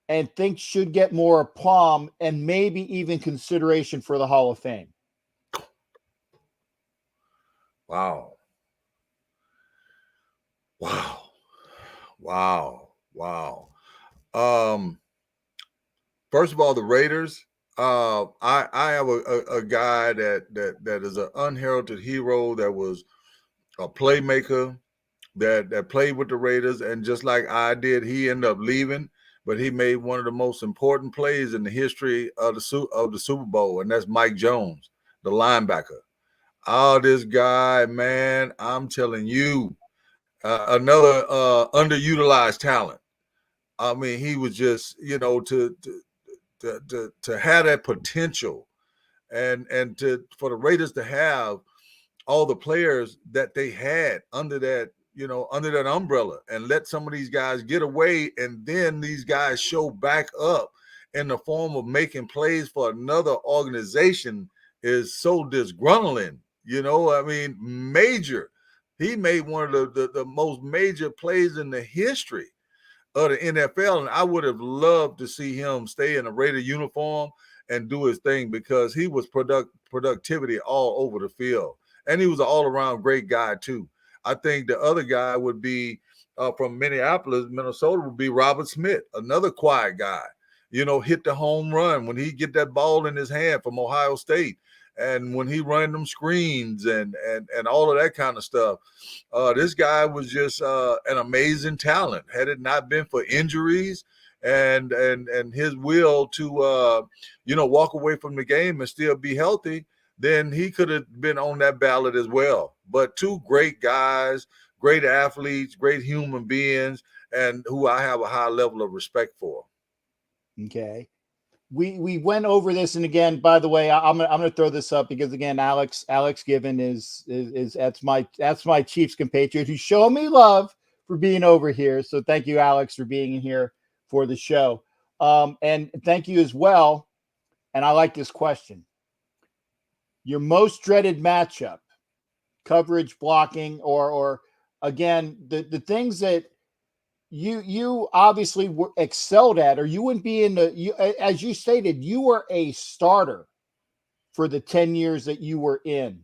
and think should get more palm and maybe even consideration for the Hall of Fame? Wow. First of all, the Raiders. I have a guy that is an unheralded hero, that was a playmaker, that played with the Raiders, and just like I did, he ended up leaving, but he made one of the most important plays in the history of the Super Bowl, and that's Mike Jones, the linebacker. Oh, this guy, man, I'm telling you, another underutilized talent. I mean, he was just, to have that potential and for the Raiders to have all the players that they had under that, under that umbrella, and let some of these guys get away, and then these guys show back up in the form of making plays for another organization is so disgruntling. I mean, major. He made one of the most major plays in the history of the NFL, and I would have loved to see him stay in a Raider uniform and do his thing, because he was productivity all over the field, and he was an all-around great guy too. I think the other guy would be from Minneapolis, Minnesota, would be Robert Smith, another quiet guy. Hit the home run when he get that ball in his hand from Ohio State, and when he run them screens and all of that kind of stuff. This guy was just an amazing talent. Had it not been for injuries and his will to walk away from the game and still be healthy, then he could have been on that ballot as well. But two great guys, great athletes, great human beings, and who I have a high level of respect for. Okay. We went over this, and again, by the way, I'm gonna throw this up because again, Alex Given is that's my Chiefs compatriot who showed me love for being over here. So thank you, Alex, for being in here for the show. And thank you as well. And I like this question. Your most dreaded matchup, coverage, blocking, or again, the things that you obviously were excelled at, or you wouldn't be as you stated, you were a starter for the 10 years that you were in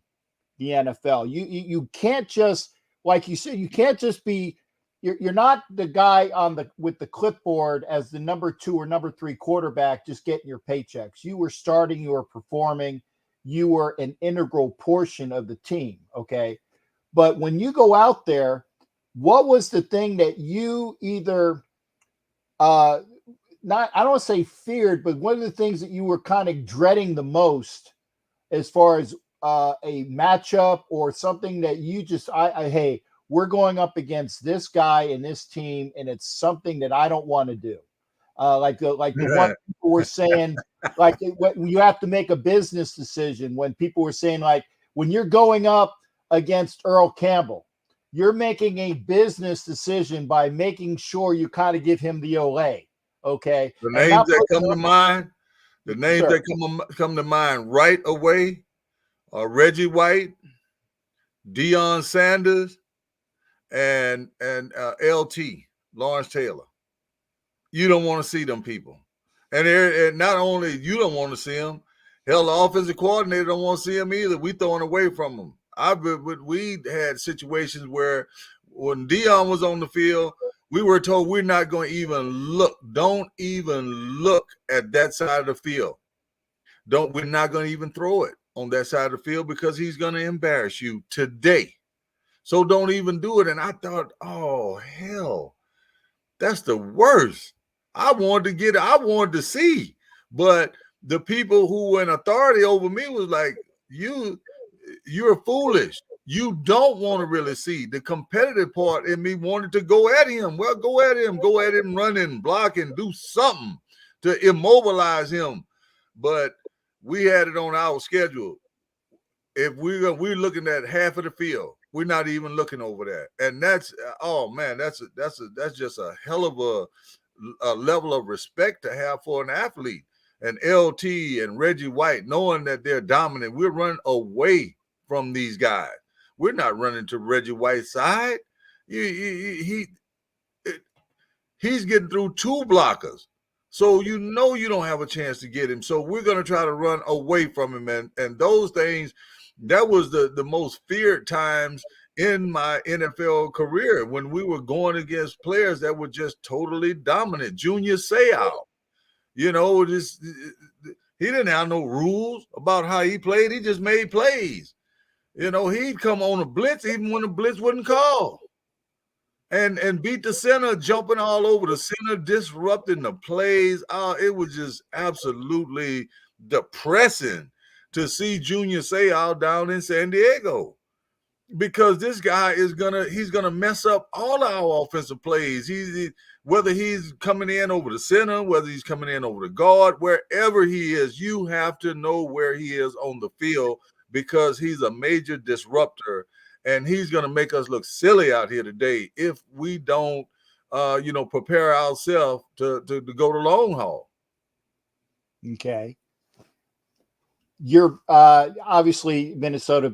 the NFL. You can't just, like you said, you can't just be, you're not the guy with the clipboard as the number 2 or number 3 quarterback just getting your paychecks. You were starting, you were performing, you were an integral portion of the team. Okay. But when you go out there, what was the thing that you either I don't want to say feared, but one of the things that you were kind of dreading the most as far as a matchup or something that you just, hey, we're going up against this guy and this team, and it's something that I don't want to do. Like the one people were saying, like when you have to make a business decision, when people were saying, like, when you're going up against Earl Campbell, you're making a business decision by making sure you kind of give him the Olay. Okay. The names that come to mind, that come to mind right away are Reggie White, Deion Sanders, and LT, Lawrence Taylor. You don't want to see them people. And not only you don't want to see them, hell, the offensive coordinator don't want to see them either. We throwing away from them. We had situations where when Deion was on the field, we were told we're not going to even look. Don't even look at that side of the field. We're not going to even throw it on that side of the field because he's going to embarrass you today. So don't even do it. And I thought, oh, hell, that's the worst. I wanted to see. But the people who were in authority over me was like, you're foolish. You don't want to really see. The competitive part in me wanted to go at him. Well, go at him, running, blocking, do something to immobilize him. But we had it on our schedule. If we're looking at half of the field, we're not even looking over that. And that's, oh man, that's just a hell of a level of respect to have for an athlete. And LT and Reggie White, knowing that they're dominant, we're running away from these guys. We're not running to Reggie White's side. He's getting through 2 blockers. So you don't have a chance to get him. So we're going to try to run away from him. And those things, that was the most feared times in my NFL career, when we were going against players that were just totally dominant. Junior Seau, he didn't have no rules about how he played. He just made plays. He'd come on a blitz even when the blitz wasn't called, and beat the center, jumping all over the center, disrupting the plays. It was just depressing to see Junior Seau down in San Diego. because this guy he's gonna mess up all our offensive plays. Whether he's coming in over the center, whether he's coming in over the guard, wherever he is, you have to know where he is on the field because he's a major disruptor, and he's gonna make us look silly out here today if we don't, prepare ourselves to go the long haul. Okay. You're obviously Minnesota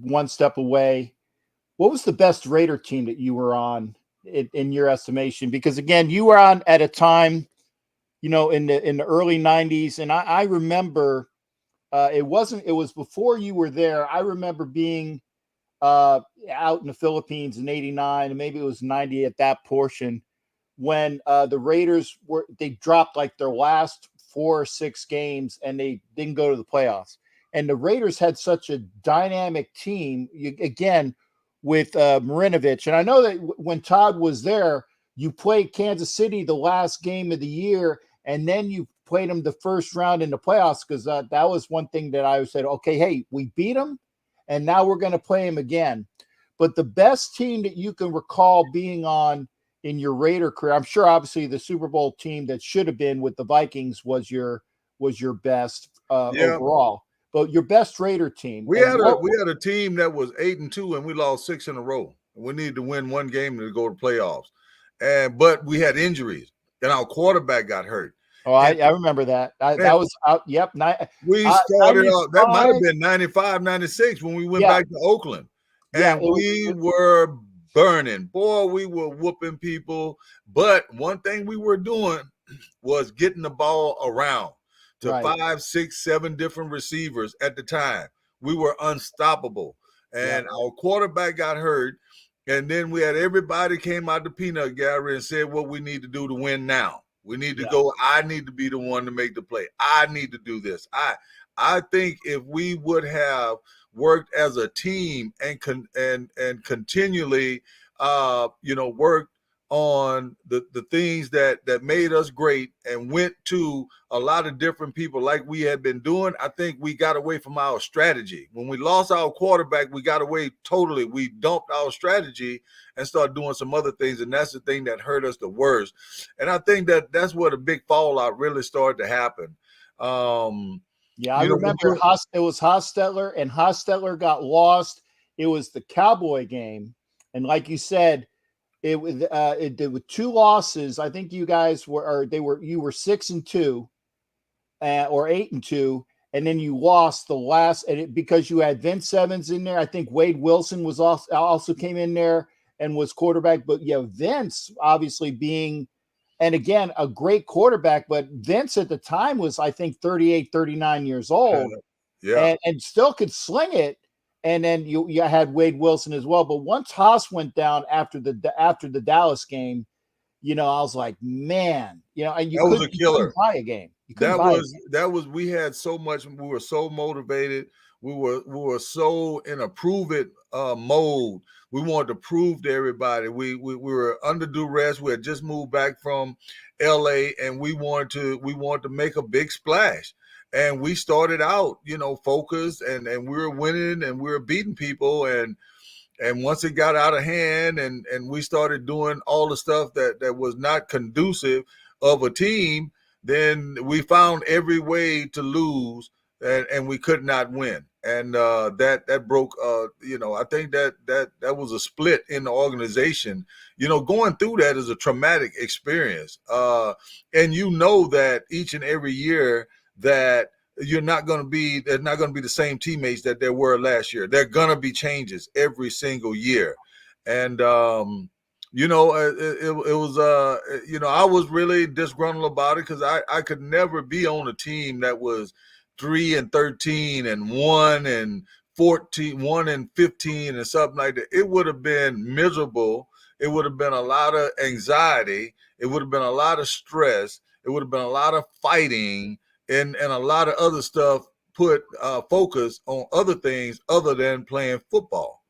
one step away. What was the best Raider team that you were on in your estimation? Because again, you were on at a time, in the early 90s. And I remember it was before you were there. I remember being out in the Philippines in 89, and maybe it was 90 at that portion when the Raiders they dropped like their last 4 or 6 games and they didn't go to the playoffs. And the Raiders had such a dynamic team again with Marinovich. And I know that when Todd was there, you played Kansas City the last game of the year, and then you played them the first round in the playoffs because that was one thing that I said, okay, hey, we beat them, and now we're going to play them again. But the best team that you can recall being on in your Raider career, I'm sure obviously the Super Bowl team that should have been with the Vikings was your best overall. But your best Raider team. We had a team that was 8-2 and we lost 6 in a row. We needed to win one game to go to playoffs. But we had injuries and our quarterback got hurt. Oh, I remember that. That was out. Yep. We started out, that might have been 95, 96 when we went back to Oakland. And we were burning. Boy, we were whooping people. But one thing we were doing was getting the ball around to 5, 6, 7 different receivers at the time. We were unstoppable. And our quarterback got hurt. And then we had everybody came out the peanut gallery and said what we need to do to win now. We need to go. I need to be the one to make the play. I need to do this. I think if we would have worked as a team and continually, worked on the things that made us great and went to a lot of different people like we had been doing, I think we got away from our strategy. When we lost our quarterback, we got away totally. We dumped our strategy and started doing some other things, and that's the thing that hurt us the worst. And I think that's where the big fallout really started to happen. I remember it was Hostetler, and Hostetler got lost. It was the Cowboy game, and like you said, it with 2 losses. I think you guys you were 6-2, or 8-2, and then you lost the last, because you had Vince Evans in there. I think Wade Wilson was also came in there and was quarterback. But Vince obviously being, and again, a great quarterback, but Vince at the time was, I think, 38, 39 years old, and still could sling it. And then you had Wade Wilson as well. But once Haas went down after the Dallas game, I was like, man, and that was a killer. You couldn't buy a game. We had so much. We were so motivated. We were so in a prove it mode. We wanted to prove to everybody. We were under duress. We had just moved back from LA, and we wanted to make a big splash. And we started out, focused, and we were winning and we were beating people. And once it got out of hand and we started doing all the stuff that was not conducive of a team, then we found every way to lose and we could not win. And that broke, I think that was a split in the organization. Going through that is a traumatic experience. And that each and every year that there's not going to be the same teammates that there were last year. There are going to be changes every single year. And, it was, I was really disgruntled about it because I could never be on a team that was 3-13 and 1-14, 1-15 and something like that. It would have been miserable. It would have been a lot of anxiety. It would have been a lot of stress. It would have been a lot of fighting and a lot of other stuff put focus on other things other than playing football.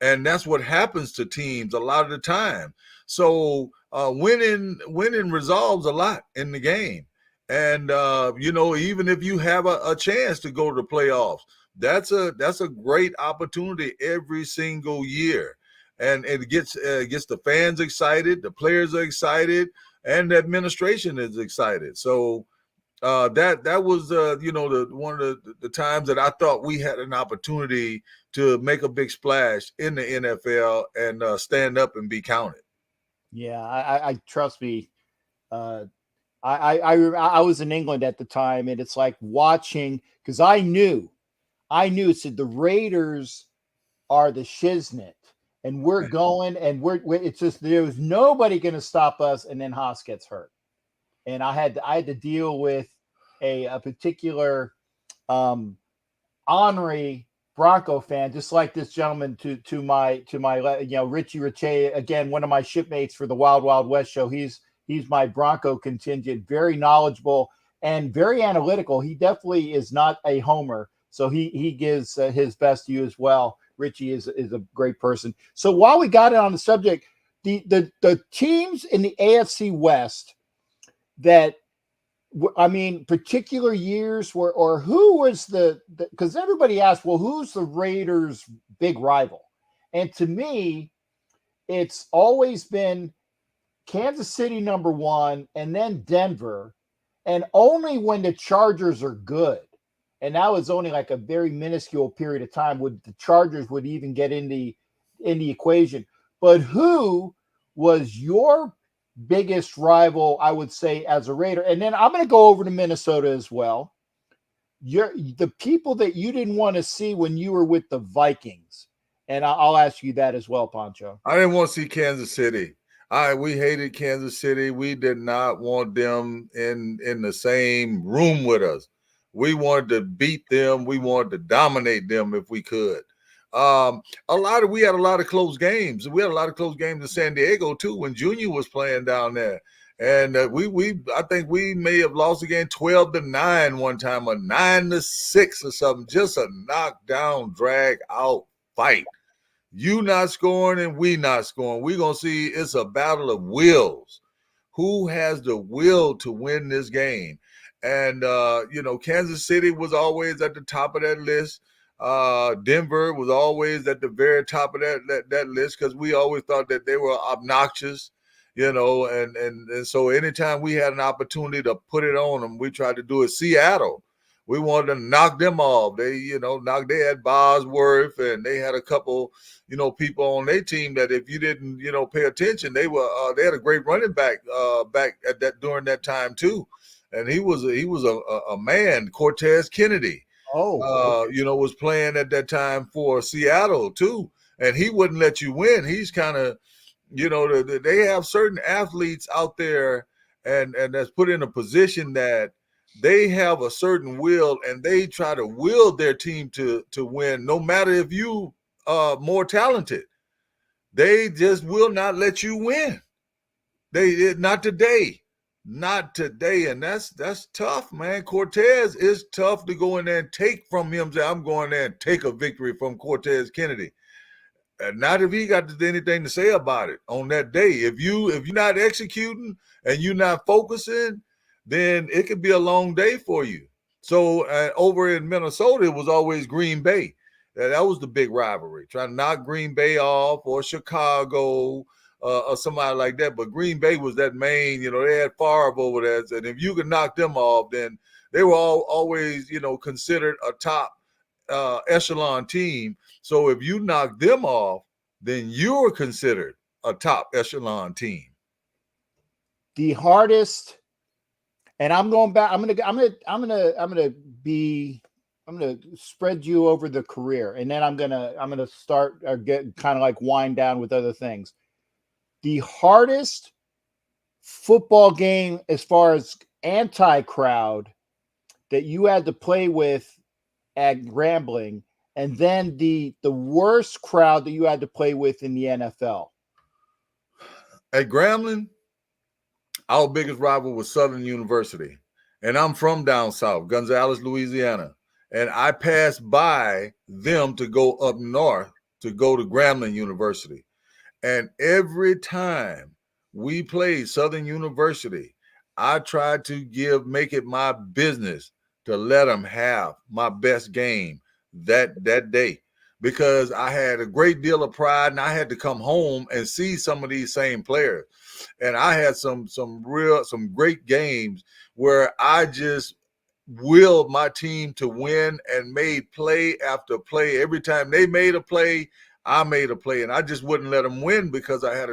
And that's what happens to teams a lot of the time. So winning resolves a lot in the game. And, even if you have a chance to go to the playoffs, that's a great opportunity every single year, and it gets the fans excited, the players are excited, and the administration is excited. So that was one of the times that I thought we had an opportunity to make a big splash in the NFL and stand up and be counted. Yeah, I trust me. I was in England at the time, and it's like watching, because I knew it said the Raiders are the shiznit, and we're going, and we're it's just there was nobody going to stop us, and then Haas gets hurt, and I had to deal with a particular Henry Bronco fan, just like this gentleman to my Richie Riche, again, one of my shipmates for the Wild Wild West show. He's my Bronco contingent, very knowledgeable and very analytical. He definitely is not a homer, so he gives his best to you as well. Richie is a great person. So while we got it on the subject, the teams in the AFC West that, I mean, particular years were, or who was because everybody asked, well, who's the Raiders' big rival? And to me, it's always been Kansas City number one, and then Denver, and only when the Chargers are good. And that was only like a very minuscule period of time would the Chargers would even get in the equation. But who was your biggest rival, I would say, as a Raider? And then I'm going to go over to Minnesota as well. The people that you didn't want to see when you were with the Vikings, and I'll ask you that as well, Poncho. I didn't want to see Kansas City. We hated Kansas City. We did not want them in the same room with us. We wanted to beat them. We wanted to dominate them if we could. We had a lot of close games. We had a lot of close games in San Diego too when Junior was playing down there. And I think we may have lost the game 12-9 one time, or 9-6 or something. Just a knockdown, drag out fight. You not scoring and we not scoring. We're going to see it's a battle of wills. Who has the will to win this game? And, Kansas City was always at the top of that list. Denver was always at the very top of that list because we always thought that they were obnoxious, and so anytime we had an opportunity to put it on them, we tried to do it. Seattle, we wanted to knock them off. They had Bosworth, and they had a couple, people on their team that if you didn't, pay attention, they had a great running back back at that during that time too. And he was a man, Cortez Kennedy. Was playing at that time for Seattle too, and he wouldn't let you win. He's kind of, they have certain athletes out there, and that's put in a position that they have a certain will, and they try to will their team to win, no matter if you are more talented. They just will not let you win. Not today. Not today, and that's tough, man. Cortez is tough to go in there and take from him. Say, I'm going there and take a victory from Cortez Kennedy. Not if he got anything to say about it on that day. If you're not executing and you're not focusing, then it could be a long day for you. So over in Minnesota, it was always Green Bay. That was the big rivalry, trying to knock Green Bay off, or Chicago, or somebody like that. But Green Bay was that main, they had Favre over there. And if you could knock them off, then they were always, considered a top echelon team. So if you knock them off, then you're considered a top echelon team. The hardest, and I'm going back, I'm gonna spread you over the career, and then I'm gonna start or get kind of like wind down with other things. The hardest football game as far as anti-crowd that you had to play with at Grambling, and then the worst crowd that you had to play with in the NFL. At Grambling, our biggest rival was Southern University, and I'm from down south, Gonzales, Louisiana, and I passed by them to go up north to go to Grambling University. And every time we played Southern University, I tried to make it my business to let them have my best game, that day, because I had a great deal of pride, and I had to come home and see some of these same players. And I had some great games where I just willed my team to win and made play after play. Every time they made a play, I made a play, and I just wouldn't let them win because I had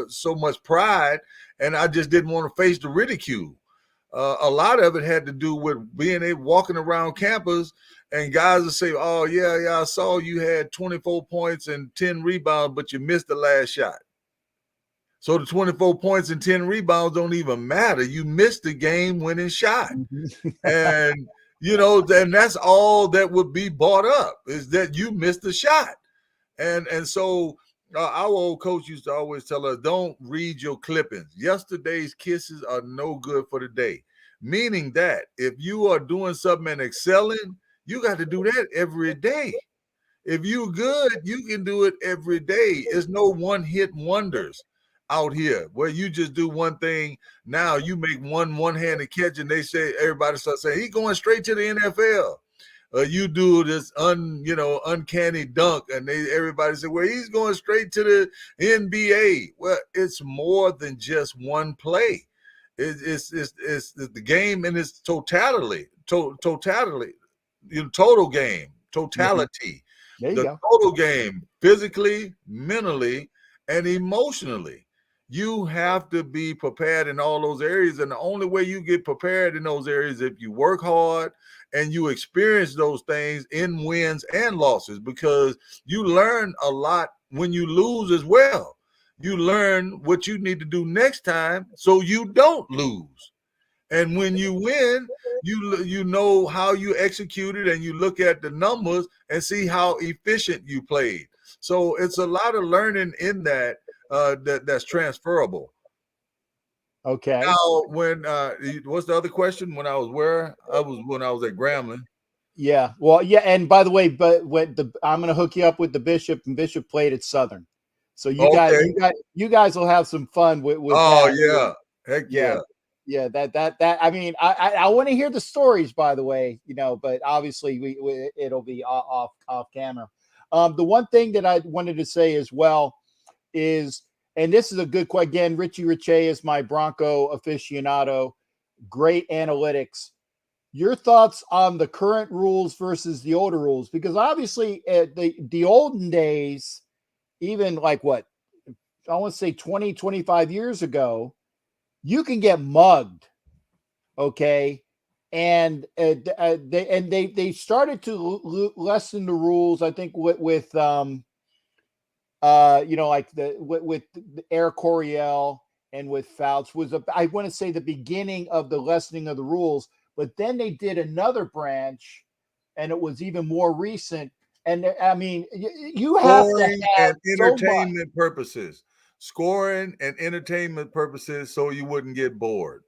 so much pride, and I just didn't want to face the ridicule. A lot of it had to do with walking around campus, and guys would say, "Oh yeah, I saw you had 24 points and 10 rebounds, but you missed the last shot." So the 24 points and 10 rebounds don't even matter. You missed the game-winning shot. And, and that's all that would be brought up, is that you missed the shot. And so our old coach used to always tell us, don't read your clippings. Yesterday's kisses are no good for the day. Meaning that if you are doing something and excelling, you got to do that every day. If you're good, you can do it every day. There's no one-hit wonders out here where you just do one thing. Now you make one-handed catch, and everybody starts saying he's going straight to the NFL. You do this uncanny dunk, and everybody say, well, he's going straight to the NBA. Well, it's more than just one play. It's the game in its totality. Total game, totality. There you The go. total game, physically, mentally, and emotionally. You have to be prepared in all those areas. And the only way you get prepared in those areas is if you work hard and you experience those things in wins and losses, because you learn a lot when you lose as well. You learn what you need to do next time so you don't lose. And when you win, you know how you executed, and you look at the numbers and see how efficient you played. So it's a lot of learning in that that's transferable. Okay. Now, what's the other question? When I was at Grambling. Yeah. Well, yeah. And by the way, but I'm going to hook you up with the Bishop, and Bishop played at Southern. So you guys will have some fun with Oh that. yeah. Heck Yeah. yeah. Yeah, that I mean, I want to hear the stories, by the way, but obviously it'll be off camera. The one thing that I wanted to say as well is, and this is a good question. Again, Richie Riche is my Bronco aficionado. Great analytics. Your thoughts on the current rules versus the older rules? Because obviously, the olden days, even like what I want to say 20, 25 years ago, you can get mugged, okay? And they started to lessen the rules, I think, with with the Air Coryell and with Fouts was I want to say the beginning of the lessening of the rules. But then they did another branch, and it was even more recent. And I mean, you have Scoring to have and entertainment purposes. Scoring and entertainment purposes, so you wouldn't get bored.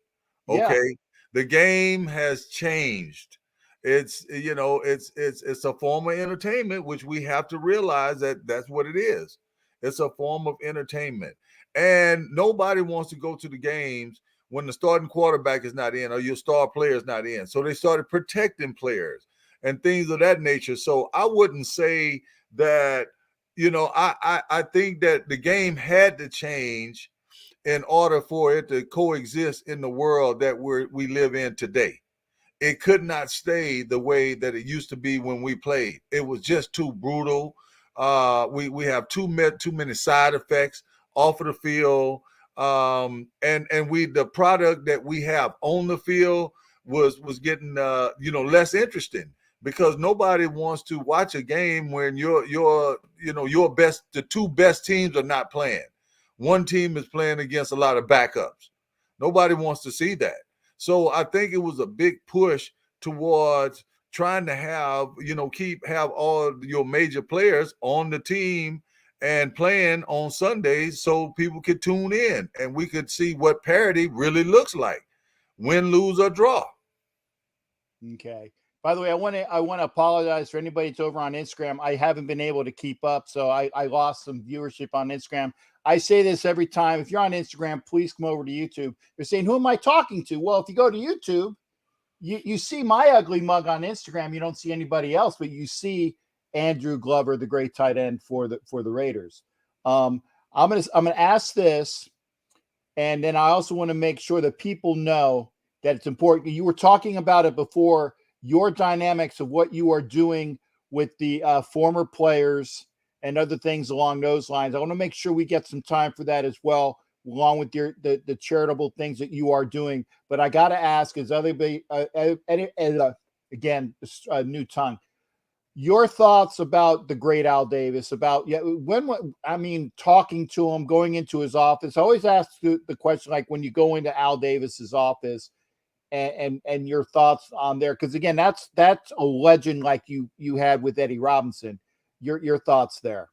Okay. Yeah. The game has changed. It's it's a form of entertainment, which we have to realize that that's what it is. It's a form of entertainment. And nobody wants to go to the games when the starting quarterback is not in or your star player is not in. So they started protecting players and things of that nature. So I wouldn't say that, I think that the game had to change in order for it to coexist in the world that we live in today. It could not stay the way that it used to be when we played. It was just too brutal. We have too many side effects off of the field, and the product that we have on the field was getting less interesting, because nobody wants to watch a game when the two best teams are not playing. One team is playing against a lot of backups. Nobody wants to see that. So I think it was a big push towards trying to have all your major players on the team and playing on Sundays so people could tune in and we could see what parity really looks like. Win, lose, or draw. Okay. By the way, I want to apologize for anybody that's over on Instagram. I haven't been able to keep up, so I lost some viewership on Instagram. I say this every time. If you're on Instagram, please come over to YouTube. They're saying, who am I talking to? Well, if you go to YouTube, you see my ugly mug on Instagram. You don't see anybody else, but you see Andrew Glover, the great tight end for the Raiders. I'm gonna ask this, and then I also want to make sure that people know that it's important. You were talking about it before, your dynamics of what you are doing with the former players and other things along those lines. I want to make sure we get some time for that as well, along with the charitable things that you are doing. But I got to ask, is everybody again, new tongue, your thoughts about the great Al Davis, about talking to him, going into his office. I always ask the question, like when you go into Al Davis's office, and your thoughts on there, because again, that's a legend like you had with Eddie Robinson. Your thoughts there.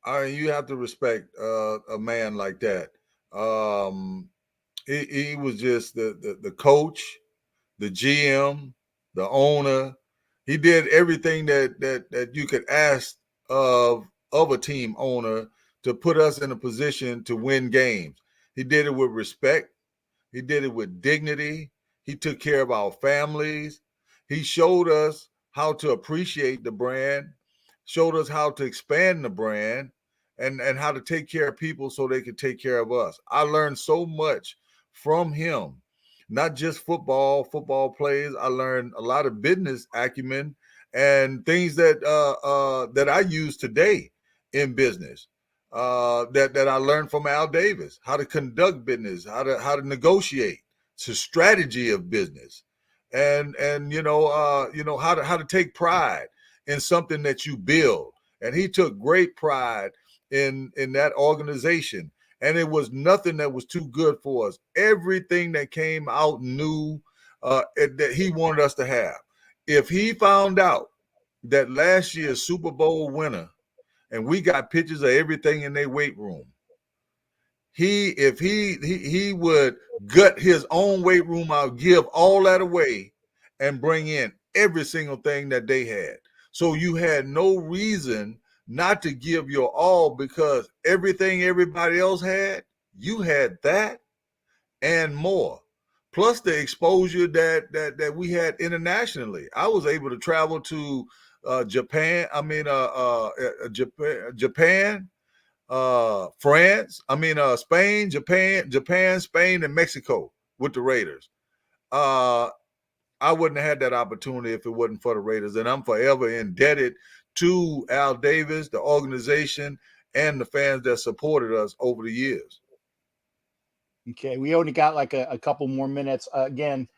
You have to respect a man like that. He was just the coach, the GM, the owner. He did everything that you could ask of a team owner to put us in a position to win games. He did it with respect. He did it with dignity. He took care of our families. He showed us how to appreciate the brand, showed us how to expand the brand, and how to take care of people so they could take care of us. I learned so much from him, not just football plays. I learned a lot of business acumen and things that I use today in business. That I learned from Al Davis, how to conduct business, how to negotiate, to strategy of business, and how to take pride in something that you build. And he took great pride in that organization, and it was nothing that was too good for us. Everything that came out new that he wanted us to have. If he found out that last year's Super Bowl winner, and we got pictures of everything in their weight room, if he would gut his own weight room out, give all that away, and bring in every single thing that they had. So you had no reason not to give your all, because everything everybody else had, you had that and more. Plus the exposure that we had internationally. I was able to travel to Japan, France, Spain, Japan, Spain, and Mexico with the Raiders. I wouldn't have had that opportunity if it wasn't for the Raiders, and I'm forever indebted to Al Davis, the organization, and the fans that supported us over the years. Okay, we only got like a couple more minutes. Again,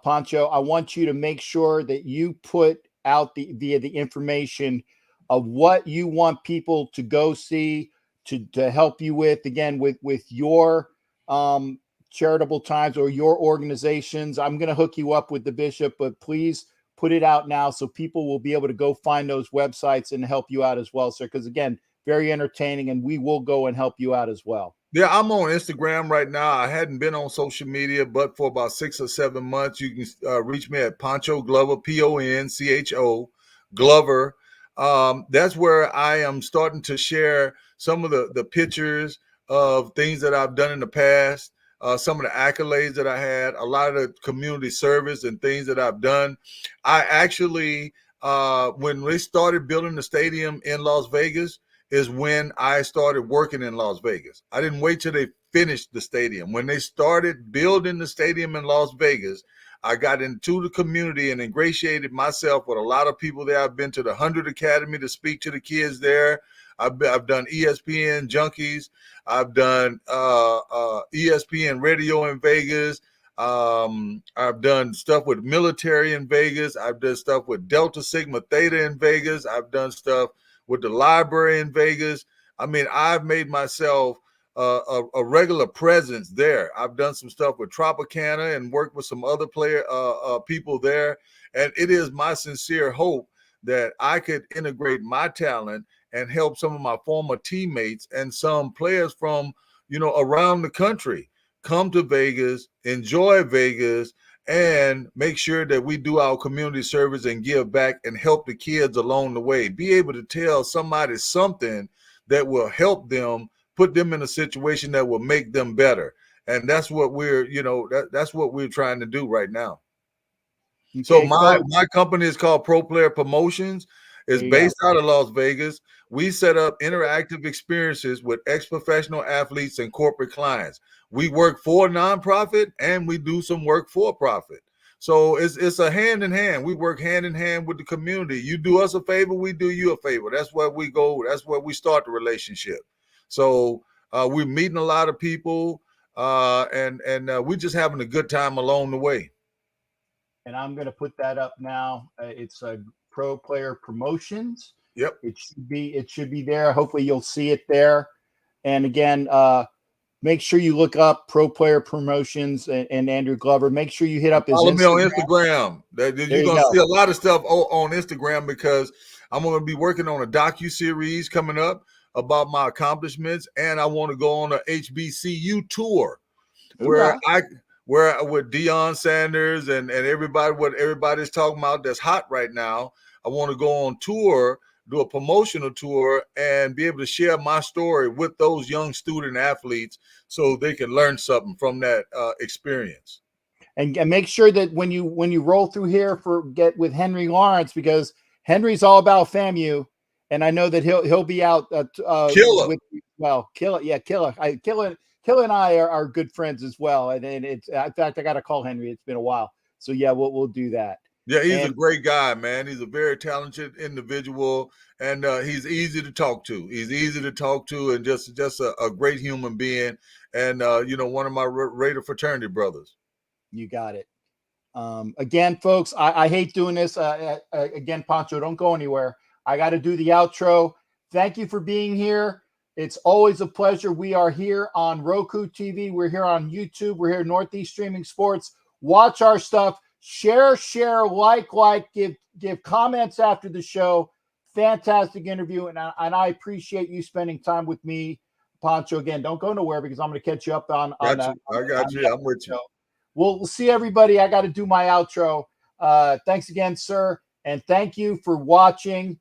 Poncho, I want you to make sure that you put out the information of what you want people to go see, to help you with, again, with your charitable times or your organizations. I'm going to hook you up with the bishop, but please put it out now so people will be able to go find those websites and help you out as well, sir. Because again, very entertaining, and we will go and help you out as well. Yeah, I'm on Instagram right now. I hadn't been on social media, but for about 6 or 7 months, you can reach me at Poncho Glover, Poncho Glover. That's where I am starting to share some of the pictures of things that I've done in the past, some of the accolades that I had, a lot of the community service and things that I've done. I actually, when they started building the stadium in Las Vegas, is when I started working in Las Vegas. I didn't wait till they finished the stadium. When they started building the stadium in Las Vegas, I got into the community and ingratiated myself with a lot of people there. I've been to the 100 Academy to speak to the kids there. I've done ESPN Junkies. I've done ESPN Radio in Vegas. I've done stuff with military in Vegas. I've done stuff with Delta Sigma Theta in Vegas. I've done stuff with the library in Vegas. I mean, I've made myself a regular presence there. I've done some stuff with Tropicana and worked with some other people there. And it is my sincere hope that I could integrate my talent and help some of my former teammates and some players from, around the country come to Vegas, enjoy Vegas, and make sure that we do our community service and give back and help the kids along the way. Be able to tell somebody something that will help them, put them in a situation that will make them better. And that's what we're, that's what we're trying to do right now. So Okay, my company is called Pro Player Promotions. It's there you based go. out of Las Vegas. We set up interactive experiences with ex-professional athletes and corporate clients. We work for nonprofit and we do some work for profit. So it's a hand in hand. We work hand in hand with the community. You do us a favor, we do you a favor. That's where we go. That's where we start the relationship. So we're meeting a lot of people, and we're just having a good time along the way. And I'm going to put that up now. It's a Pro Player Promotions. Yep. It should be there. Hopefully you'll see it there. And again, make sure you look up Pro Player Promotions and Andrew Glover. Make sure you hit up his Follow me on Instagram. Instagram. There You're you gonna go. see a lot of stuff on Instagram because I'm gonna be working on a docu-series coming up about my accomplishments, and I want to go on a HBCU tour where Hoorah. where with Deion Sanders and everybody, what everybody's talking about that's hot right now. I want to go on tour, do a promotional tour, and be able to share my story with those young student athletes so they can learn something from that experience. And make sure that when you roll through here, get with Henry Lawrence, because Henry's all about FAMU, and I know that he'll be out Killer. with Killer, yeah, Killer. Killer and I are good friends as well, and it's in fact I got to call Henry. It's been a while, so yeah, we'll do that. Yeah, he's a great guy, man. He's a very talented individual, and he's easy to talk to. He's easy to talk to, and just a great human being, and one of my Raider fraternity brothers. You got it. Again, folks, I hate doing this. Again, Poncho, don't go anywhere. I got to do the outro. Thank you for being here. It's always a pleasure. We are here on Roku TV. We're here on YouTube. We're here Northeast Streaming Sports. Watch our stuff. Share, like, give comments after the show. Fantastic interview, and I appreciate you spending time with me, Poncho. Again, don't go nowhere because I'm going to catch you up on. I got you. I'm with you. We'll see everybody. I got to do my outro. Thanks again, sir. And thank you for watching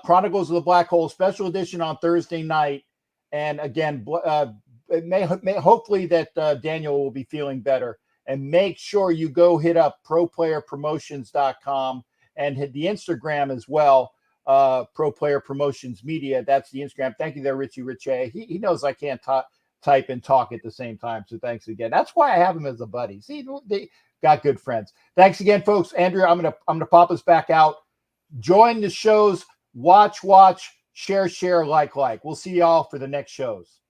Chronicles of the Black Hole special edition on Thursday night. And again, hopefully that Daniel will be feeling better. And make sure you go hit up proplayerpromotions.com and hit the Instagram as well. Pro Player Promotions Media. That's the Instagram. Thank you there, Richie Richey. He knows I can't type and talk at the same time. So thanks again. That's why I have him as a buddy. See, they got good friends. Thanks again, folks. Andrew, I'm gonna pop us back out. Join the shows. Watch, share, like. We'll see y'all for the next shows.